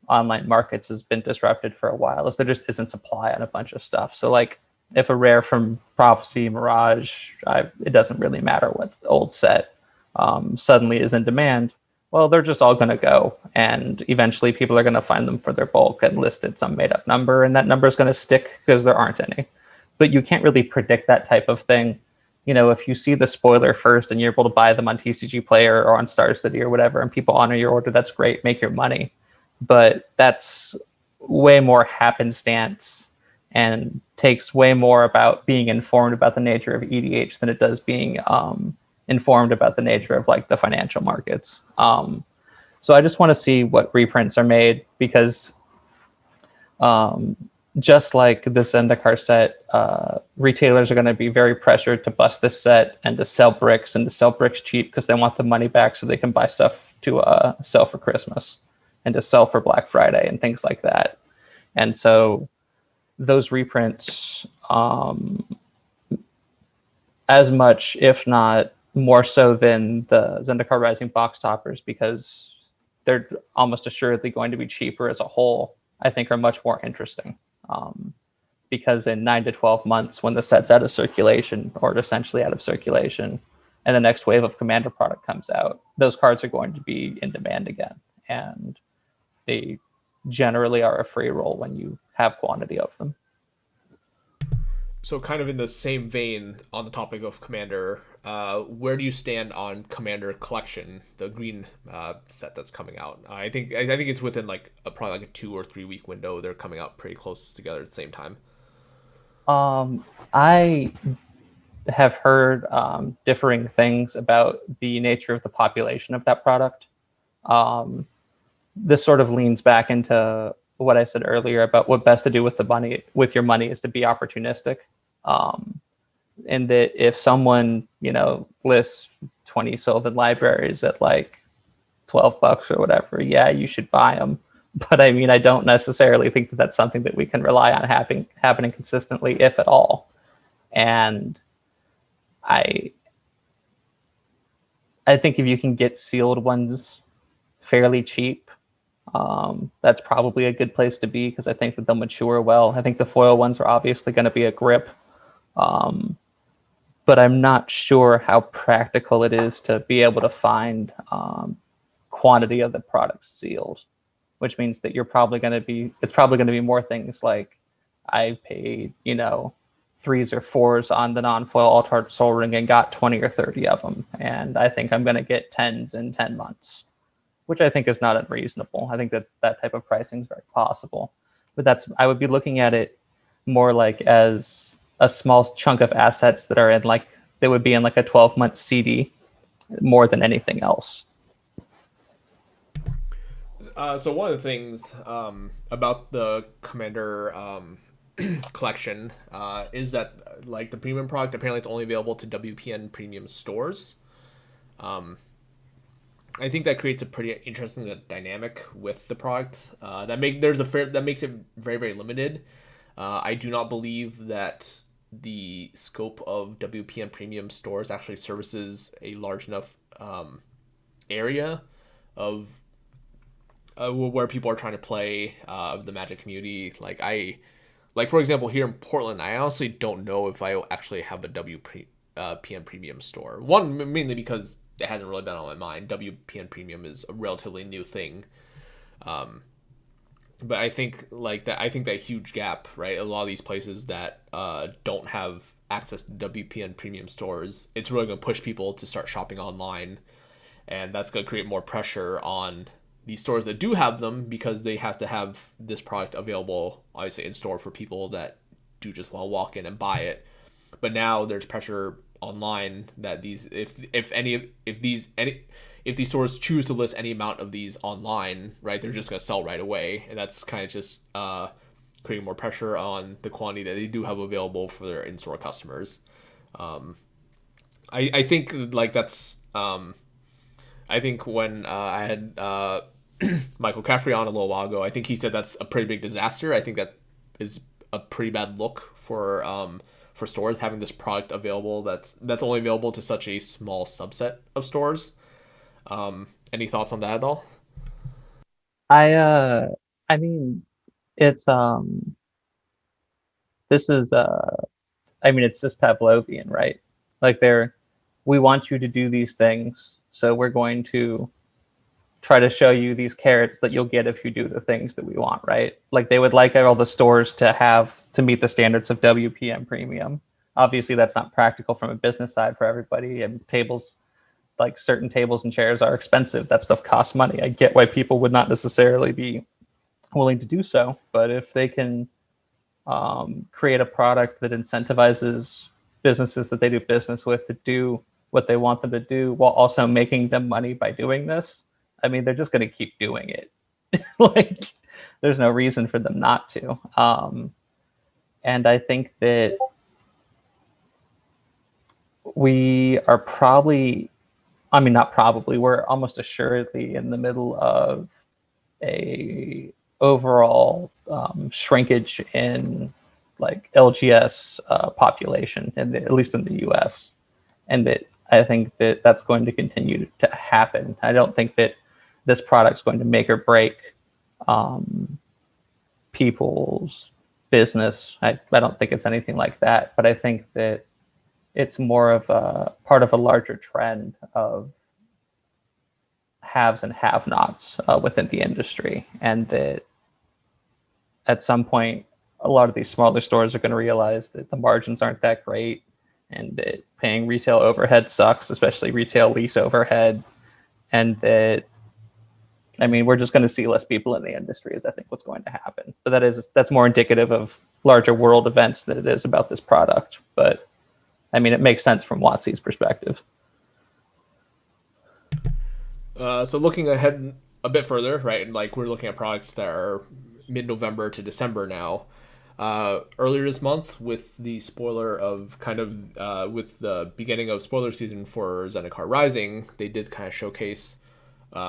online markets has been disrupted for a while, is there just isn't supply on a bunch of stuff. So like if a rare from Prophecy, Mirage, it doesn't really matter what old set suddenly is in demand, well, they're just all going to go, and eventually people are going to find them for their bulk and list at some made up number, and that number is going to stick because there aren't any. But you can't really predict that type of thing. If you see the spoiler first and you're able to buy them on TCG Player or on Star City or whatever, and people honor your order, that's great, make your money. But that's way more happenstance and takes way more about being informed about the nature of EDH than it does being informed about the nature of like the financial markets. So I just want to see what reprints are made, because just like the Zendikar set, retailers are going to be very pressured to bust this set and to sell bricks, and to sell bricks cheap because they want the money back so they can buy stuff to sell for Christmas and to sell for Black Friday and things like that. And so those reprints, as much, if not more so than the Zendikar Rising box toppers, because they're almost assuredly going to be cheaper as a whole, I think are much more interesting. Because in 9 to 12 months, when the set's out of circulation, or essentially out of circulation, and the next wave of Commander product comes out, those cards are going to be in demand again. And they generally are a free roll when you have quantity of them. So, kind of in the same vein, on the topic of Commander, where do you stand on Commander Collection, the green set that's coming out? I think it's within like probably like a 2 or 3 week window. They're coming out pretty close together at the same time. I have heard differing things about the nature of the population of that product. Um, this sort of leans back into what I said earlier about what best to do with the money with your money is to be opportunistic. Um, and that if someone lists 20 Sylvan libraries at like $12 or whatever, yeah, you should buy them. But I mean, I don't necessarily think that that's something that we can rely on happening consistently, if at all. And I I think if you can get sealed ones fairly cheap, that's probably a good place to be because I think that they'll mature well. I think the foil ones are obviously going to be a grip, um, but I'm not sure how practical it is to be able to find quantity of the product sealed, which means that it's probably going to be more things like I paid, threes or fours on the non-foil Alt-Art Soul Ring and got 20 or 30 of them. And I think I'm going to get tens in 10 months, which I think is not unreasonable. I think that that type of pricing is very possible. But I would be looking at it more like as a small chunk of assets that are in like, they would be in like a 12-month CD more than anything else. So one of the things about the Commander collection is that like the premium product apparently it's only available to WPN premium stores. Um, I think that creates a pretty interesting dynamic with the product. That makes it very very limited. I do not believe that the scope of WPN premium stores actually services a large enough area of where people are trying to play of the Magic community. Like for example, here in Portland, I honestly don't know if I actually have a WPN Premium store. One, mainly because it hasn't really been on my mind. WPN Premium is a relatively new thing. Um, but I think like that. I think that huge gap, right? A lot of these places that don't have access to WPN Premium stores, it's really going to push people to start shopping online, and that's going to create more pressure on these stores that do have them because they have to have this product available, obviously in store for people that do just want to walk in and buy it. But now there's pressure online that these if these stores choose to list any amount of these online, right, they're just going to sell right away, and that's kind of just creating more pressure on the quantity that they do have available for their in-store customers. Um, I think like that's I think when I had Michael Caffrey on a little while ago, I think he said that's a pretty big disaster. I think that is a pretty bad look for stores having this product available that's only available to such a small subset of stores. Any thoughts on that at all? I I mean it's this is I mean it's just Pavlovian, right? Like we want you to do these things, so we're going to try to show you these carrots that you'll get if you do the things that we want, right? Like they would like all the stores to meet the standards of WPM premium. Obviously, that's not practical from a business side for everybody. And tables, like certain tables and chairs, are expensive. That stuff costs money. I get why people would not necessarily be willing to do so, but if they can create a product that incentivizes businesses that they do business with to do what they want them to do while also making them money by doing this, I mean, they're just going to keep doing it. Like, there's no reason for them not to. And I think that we are probably, I mean, not probably, we're almost assuredly in the middle of a overall shrinkage in like LGS population, at least in the U.S. And that I think that that's going to continue to happen. I don't think that this product's going to make or break um, people's business. I don't think it's anything like that, but I think that it's more of a part of a larger trend of haves and have-nots within the industry, and that at some point a lot of these smaller stores are going to realize that the margins aren't that great and that paying retail overhead sucks, especially retail lease overhead. And that, I mean, we're just going to see less people in the industry is I think what's going to happen. But that's more indicative of larger world events than it is about this product. But I mean, it makes sense from Watsy's perspective. So looking ahead a bit further, right? Like we're looking at products that are mid-November to December now. Earlier this month, with the spoiler of kind of with the beginning of spoiler season for Zendikar Rising, they did kind of showcase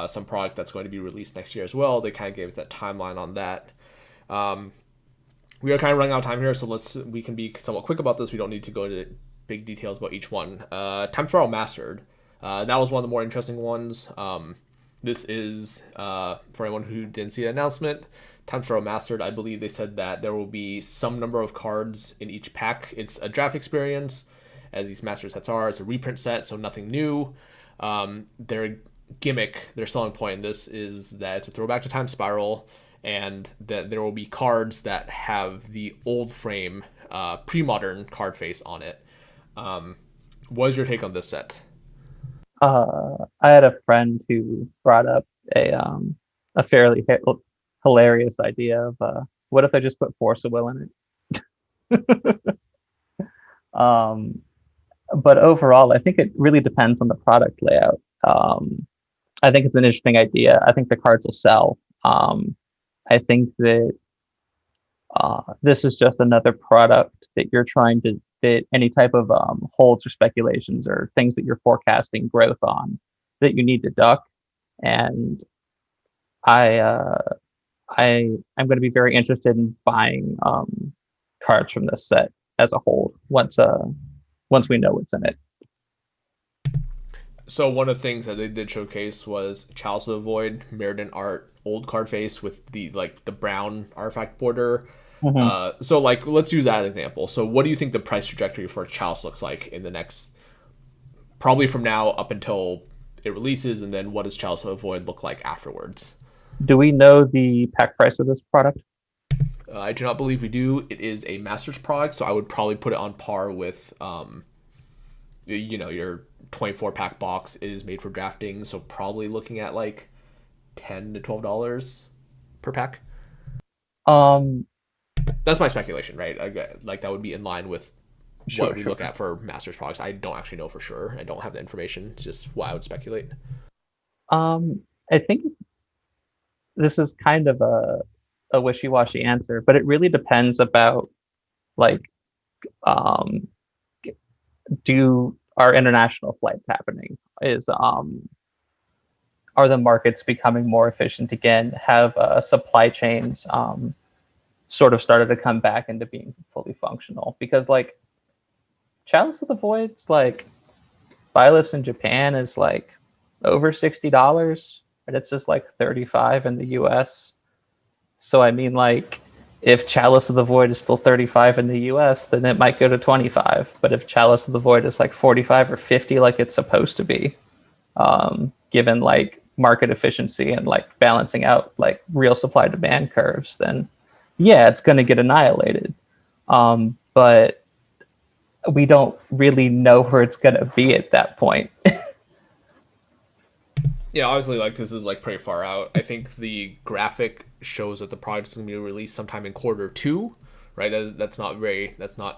some product that's going to be released next year as well. They kind of gave us that timeline on that. We are kind of running out of time here, so we can be somewhat quick about this. We don't need to go into big details about each one. Time Spiral Mastered. That was one of the more interesting ones. This is, for anyone who didn't see the announcement, Time Spiral Mastered, I believe they said that there will be some number of cards in each pack. It's a draft experience, as these master sets are. It's a reprint set, so nothing new. Their gimmick, their selling point in this is that it's a throwback to Time Spiral, and that there will be cards that have the old frame, pre-modern card face on it. What is your take on this set? I had a friend who brought up a fairly hilarious idea of what if I just put Force of Will in it? um, but overall, I think it really depends on the product layout. I think it's an interesting idea. I think the cards will sell. I think that this is just another product that you're trying to fit any type of holds or speculations or things that you're forecasting growth on that you need to duck. And I I'm going to be very interested in buying cards from this set as a whole once we know what's in it. So one of the things that they did showcase was Chalice of the Void, Mirrodin art, old card face with the brown artifact border. Mm-hmm. So like let's use that example. So what do you think the price trajectory for Chalice looks like in the next, probably from now up until it releases, and then what does Chalice of the Void look like afterwards? Do we know the pack price of this product? I do not believe we do. It is a Masters product, so I would probably put it on par with your 24 pack box. It is made for drafting, so probably looking at like $10 to $12 per pack. Um, That's my speculation, right? Like that would be in line with sure, what we sure. look at for Masters products. I don't actually know for sure. I don't have the information. It's just what I would speculate. I think this is kind of a wishy-washy answer, but it really depends about like um do our international flights happening? Is Are the markets becoming more efficient again? Have supply chains sort of started to come back into being fully functional? Because like Chalice of the Void's like buy list in Japan is like over $60, and it's just like 35 in the US. So I mean, like, if Chalice of the Void is still 35 in the US, then it might go to 25. But if Chalice of the Void is like 45 or 50, like it's supposed to be, given like market efficiency and like balancing out like real supply demand curves, then yeah, it's going to get annihilated. But we don't really know where it's going to be at that point. Yeah, obviously, like this is like pretty far out. I think the graphic shows that the product is going to be released sometime in quarter 2, right? That's not very. That doesn't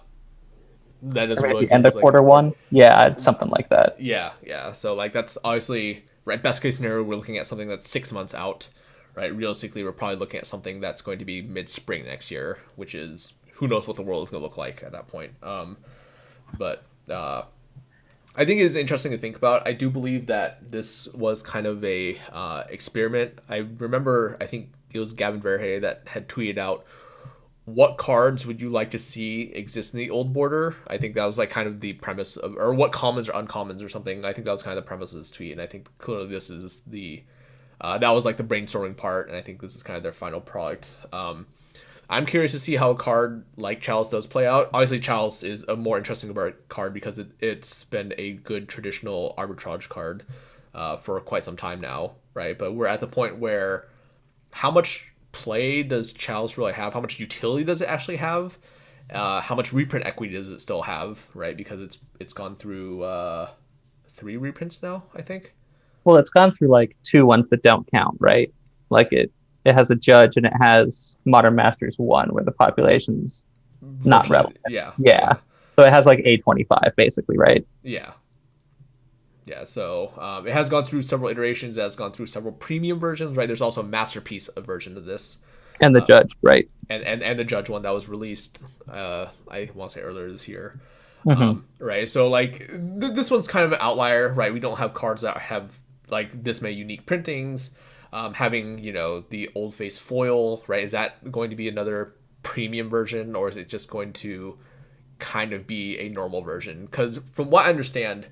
Maybe at really the give end us of like. quarter 1, yeah, it's something like that. Yeah, yeah. So like that's obviously right. Best case scenario, we're looking at something that's 6 months out, right? Realistically, we're probably looking at something that's going to be mid spring next year, which is who knows what the world is going to look like at that point. But I think it is interesting to think about. I do believe that this was kind of a experiment. I remember, I think it was Gavin Verhey that had tweeted out, "What cards would you like to see exist in the old border?" I think that was like kind of the premise of, or what commons or uncommons or something. I think that was kind of the premise of this tweet, and I think clearly this is the that was like the brainstorming part, and I think this is kind of their final product. I'm curious to see how a card like Chalice does play out. Obviously, Chalice is a more interesting card because it's been a good traditional arbitrage card for quite some time now, right? But we're at the point where how much play does Chalice really have? How much utility does it actually have? How much reprint equity does it still have? Right, because it's gone through 3 reprints now, I think. Well, it's gone through like two ones that don't count, right? Like it has a judge and it has Modern Masters 1 where the population's not Virtually, relevant. yeah, Yeah. yeah, So it has like A25 basically, right? yeah. Yeah, so it has gone through several iterations. It has gone through several premium versions, right? There's also a masterpiece version of this, And the judge, right? and the judge one that was released. I want to say earlier this year, Hmm. right? So like this one's kind of an outlier, right? We don't have cards that have like this many unique printings. Having the old face foil, right? Is that going to be another premium version, or is it just going to kind of be a normal version? Because from what I understand,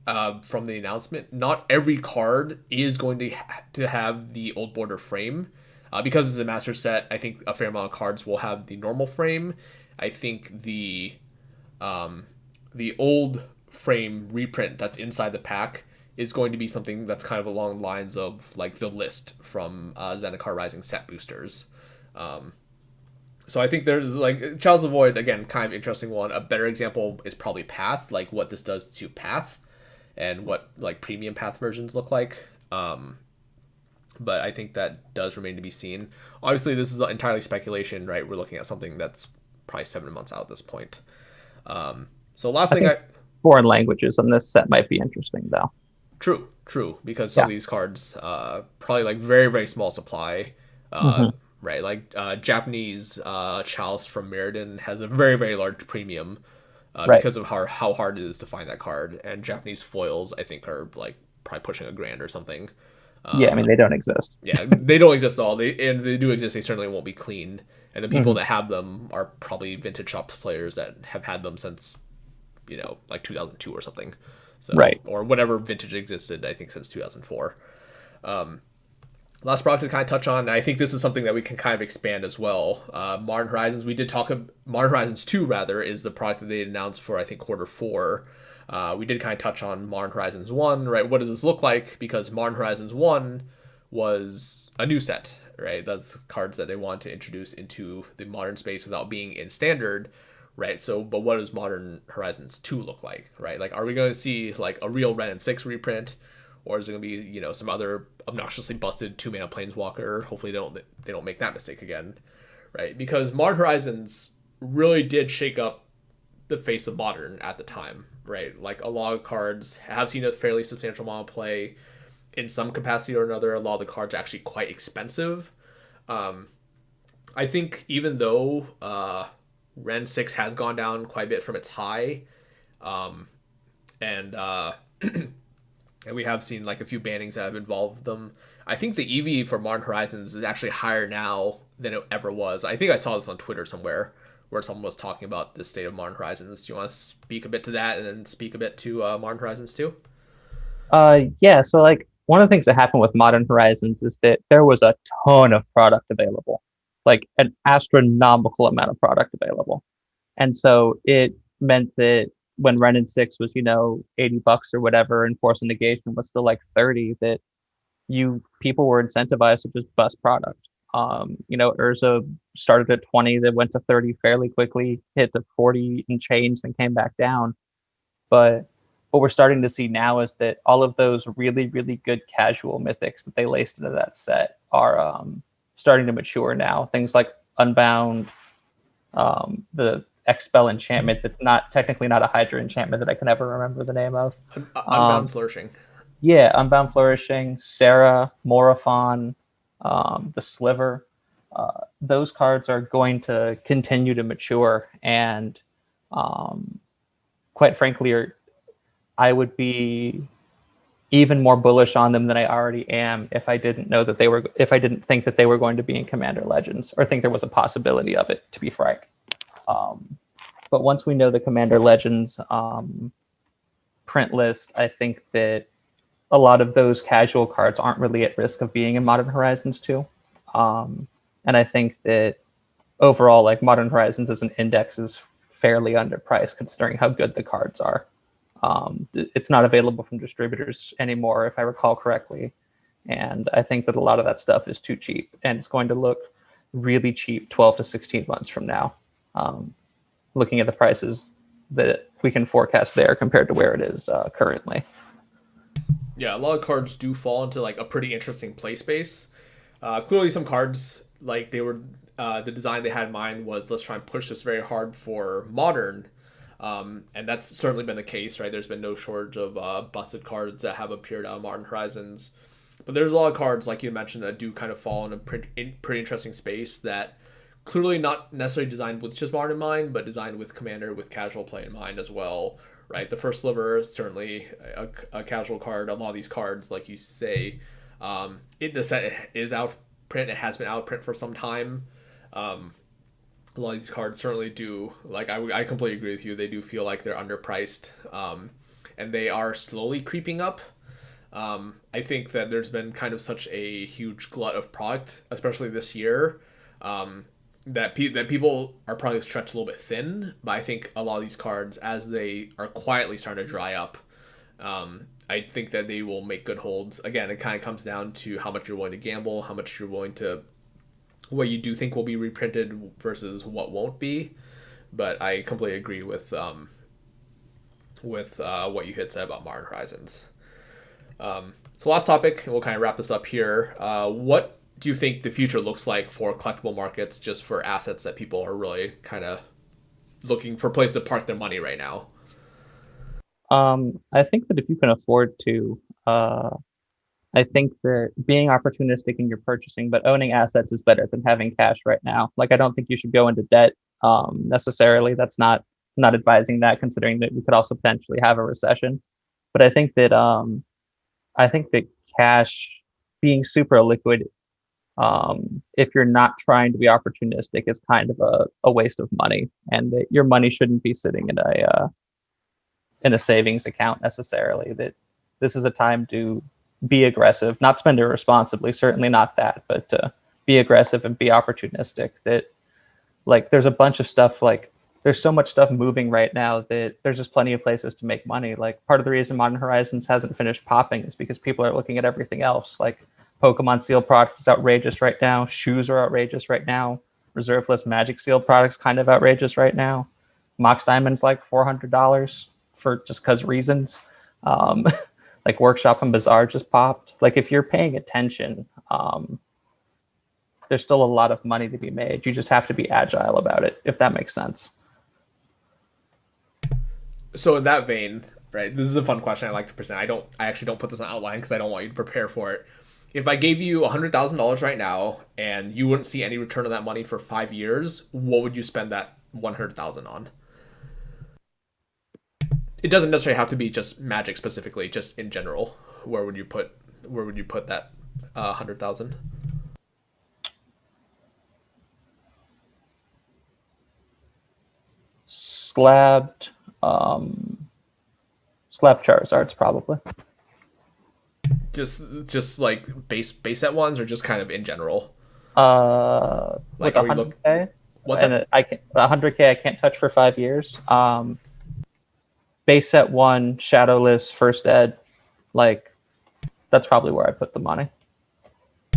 from the announcement, not every card is going to have the old border frame. Because it's a master set, I think a fair amount of cards will have the normal frame. I think the old frame reprint that's inside the pack is going to be something that's kind of along the lines of like the list from Zendikar Rising set boosters. So I think there's like Chalice of Void, again, kind of interesting one. A better example is probably Path, like what this does to Path and what like premium Path versions look like. But I think that does remain to be seen. Obviously, this is entirely speculation, right? We're looking at something that's probably 7 months out at this point. So last I thing think foreign languages on this set might be interesting though. true, because some Yeah. of these cards probably like very very small supply, Hmm. right? Like Japanese Chalice from Meriden has a very very large premium Right. because of how hard it is to find that card, and Japanese foils I think are like probably pushing $1,000 or something. Yeah, I mean they don't exist. Yeah, they don't exist at all. They do exist. They certainly won't be clean. And the people Hmm. that have them are probably vintage shops players that have had them since like 2002 or something. So Right. or whatever vintage existed. I think since 2004. Last product to kind of touch on. I think this is something that we can kind of expand as well. Modern Horizons. We did talk. Modern Horizons 2 rather is the product that they announced for I think quarter 4. We did kind of touch on Modern Horizons 1, right? What does this look like? Because Modern Horizons 1 was a new set, right? That's cards that they want to introduce into the modern space without being in standard, right? So, but what does Modern Horizons 2 look like, right? Like, are we going to see like a real Ren and 6 reprint? Or is it going to be, some other obnoxiously busted 2-mana planeswalker? Hopefully they don't make that mistake again, right? Because Modern Horizons really did shake up the face of Modern at the time, right? Like a lot of cards have seen a fairly substantial amount of play in some capacity or another. A lot of the cards are actually quite expensive. I think even though Ren 6 has gone down quite a bit from its high, and and we have seen like a few bannings that have involved them. I think the EV for Modern Horizons is actually higher now than it ever was. I think I saw this on Twitter somewhere where someone was talking about the state of Modern Horizons. Do you want to speak a bit to that and then speak a bit to Modern Horizons too? Yeah, so like one of the things that happened with Modern Horizons is that there was a ton of product available, like an astronomical amount of product available. And so it meant that when Ren and 6 was, $80 or whatever, and Force of Negation was still like 30, that you people were incentivized to just bust product. Urza started at 20, that went to 30 fairly quickly, hit to 40 and change, then came back down. But what we're starting to see now is that all of those really, really good casual mythics that they laced into that set are starting to mature now. Things like Unbound, the Expel enchantment that's not technically not a Hydra enchantment that I can never remember the name of. Unbound Um, Flourishing. yeah, Unbound Flourishing, Sarah, Morophon, the Sliver. Those cards are going to continue to mature, and um, quite frankly, I would be even more bullish on them than I already am if I didn't know that if I didn't think that they were going to be in Commander Legends, or think there was a possibility of it, to be frank. Um, but once we know the Commander Legends print list, I think that a lot of those casual cards aren't really at risk of being in Modern Horizons 2. And I think that overall, like Modern Horizons as an index is fairly underpriced considering how good the cards are. It's not available from distributors anymore, if I recall correctly. And I think that a lot of that stuff is too cheap, and it's going to look really cheap 12 to 16 months from now. Um, Looking at the prices that we can forecast there compared to where it is currently. Yeah, a lot of cards do fall into like a pretty interesting play space. Clearly, some cards like they were the design they had in mind was let's try and push this very hard for modern, and that's certainly been the case, right? There's been no shortage of busted cards that have appeared out of Modern Horizons, but there's a lot of cards like you mentioned that do kind of fall in a pretty interesting space that clearly not necessarily designed with just modern in mind, but designed with Commander with casual play in mind as well, right? The first sliver is certainly a casual card. A lot of these cards, like you say, the set is out of print. It has been out of print for some time. A lot of these cards certainly do. Like I completely agree with you. They do feel like they're underpriced, and they are slowly creeping up. I think that there's been kind of such a huge glut of product, especially this year, that people are probably stretched a little bit thin. But I think a lot of these cards, as they are quietly starting to dry up, I think that they will make good holds. Again, it kind of comes down to how much you're willing to gamble, how much you're willing to, what you do think will be reprinted versus what won't be. But I completely agree with what you had said about Modern Horizons. So last topic, and we'll kind of wrap this up here. What do you think the future looks like for collectible markets, just for assets that people are really kind of looking for a place to park their money right now? I think that if you can afford to, I think that being opportunistic in your purchasing, but owning assets is better than having cash right now. Like I don't think you should go into debt necessarily. That's not advising that, considering that we could also potentially have a recession. But I think that cash being super liquid, if you're not trying to be opportunistic, is kind of a waste of money, and that your money shouldn't be sitting in a savings account necessarily. That this is a time to be aggressive, not spend it responsibly, certainly not that, but to be aggressive and be opportunistic. That like there's a bunch of stuff like there's so much stuff moving right now that there's just plenty of places to make money. Like part of the reason Modern Horizons hasn't finished popping is because people are looking at everything else. Like Pokemon sealed product is outrageous right now. Shoes are outrageous right now. Reserve list Magic sealed products kind of outrageous right now. Mox Diamond's like $400 for just cause reasons. Um, like Workshop and Bazaar just popped. Like if you're paying attention, there's still a lot of money to be made. You just have to be agile about it, if that makes sense. So in that vein, right, this is a fun question I like to present. I actually don't put this on outline because I don't want you to prepare for it. If I gave you $100,000 right now and you wouldn't see any return on that money for 5 years, what would you spend that 100,000 on? It doesn't necessarily have to be just Magic specifically, just in general. Where would you put that 100,000? Slabbed, um, Slab Charizards probably. Just like base set ones, or just kind of in general? With Like, are we look? 100K, What's and that? I can 100K I can't touch for 5 years. Base set one, Shadowless, First Ed, like that's probably where I put the money.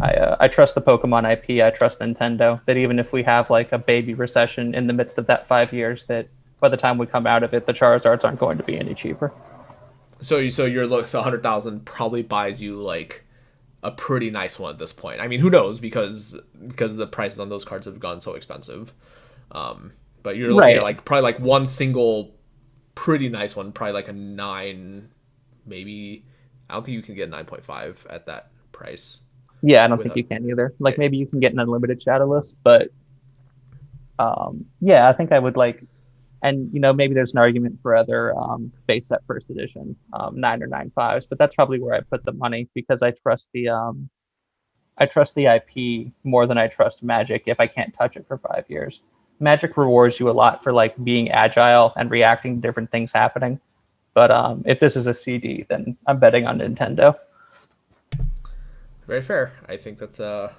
I trust the Pokemon IP. I trust Nintendo. That even if we have like a baby recession in the midst of that 5 years, that by the time we come out of it, the Charizards aren't going to be any cheaper. So 100,000 probably buys you like a pretty nice one at this point. I mean, who knows, because the prices on those cards have gone so expensive. But you're looking at Right. like probably like one single pretty nice one, probably like a 9, maybe. I don't think you can get 9.5 at that price Yeah, I don't with think a you can either. Like maybe you can get an unlimited Shadowless, but yeah, I think I would like, and maybe there's an argument for other base set first edition 9 or 9.5s, but that's probably where I put the money because I trust the IP more than I trust Magic if I can't touch it for 5 years. Magic rewards you a lot for like being agile and reacting to different things happening. But if this is a CD, then I'm betting on Nintendo. very fair. I think that's a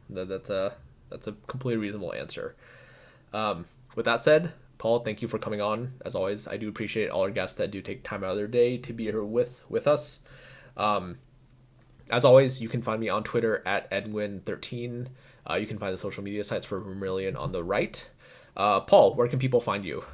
completely reasonable answer. With that said, Paul, thank you for coming on. As always, I do appreciate all our guests that do take time out of their day to be here with us. Um, as always, you can find me on Twitter at Edwin13. You can find the social media sites for Vermilion on the right. Paul, where can people find you?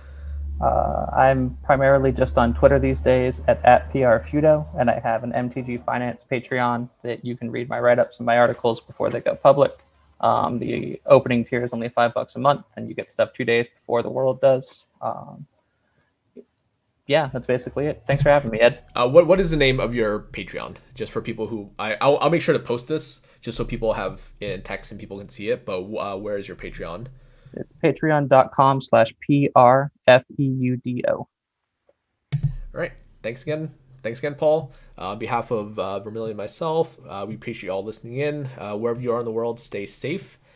I'm primarily just on Twitter these days at @PRFeudo, and I have an MTG Finance Patreon that you can read my write-ups and my articles before they go public. The opening tier is only $5 a month, and you get stuff 2 days before the world does. Yeah, that's basically it. Thanks for having me, Ed. What is the name of your Patreon? Just for people who I'll make sure to post this just so people have in text and people can see it. But where is your Patreon? It's patreon.com/PRFEUDO. All right. Thanks again, Paul. On behalf of Vermilion and myself, we appreciate you all listening in. Wherever you are in the world, stay safe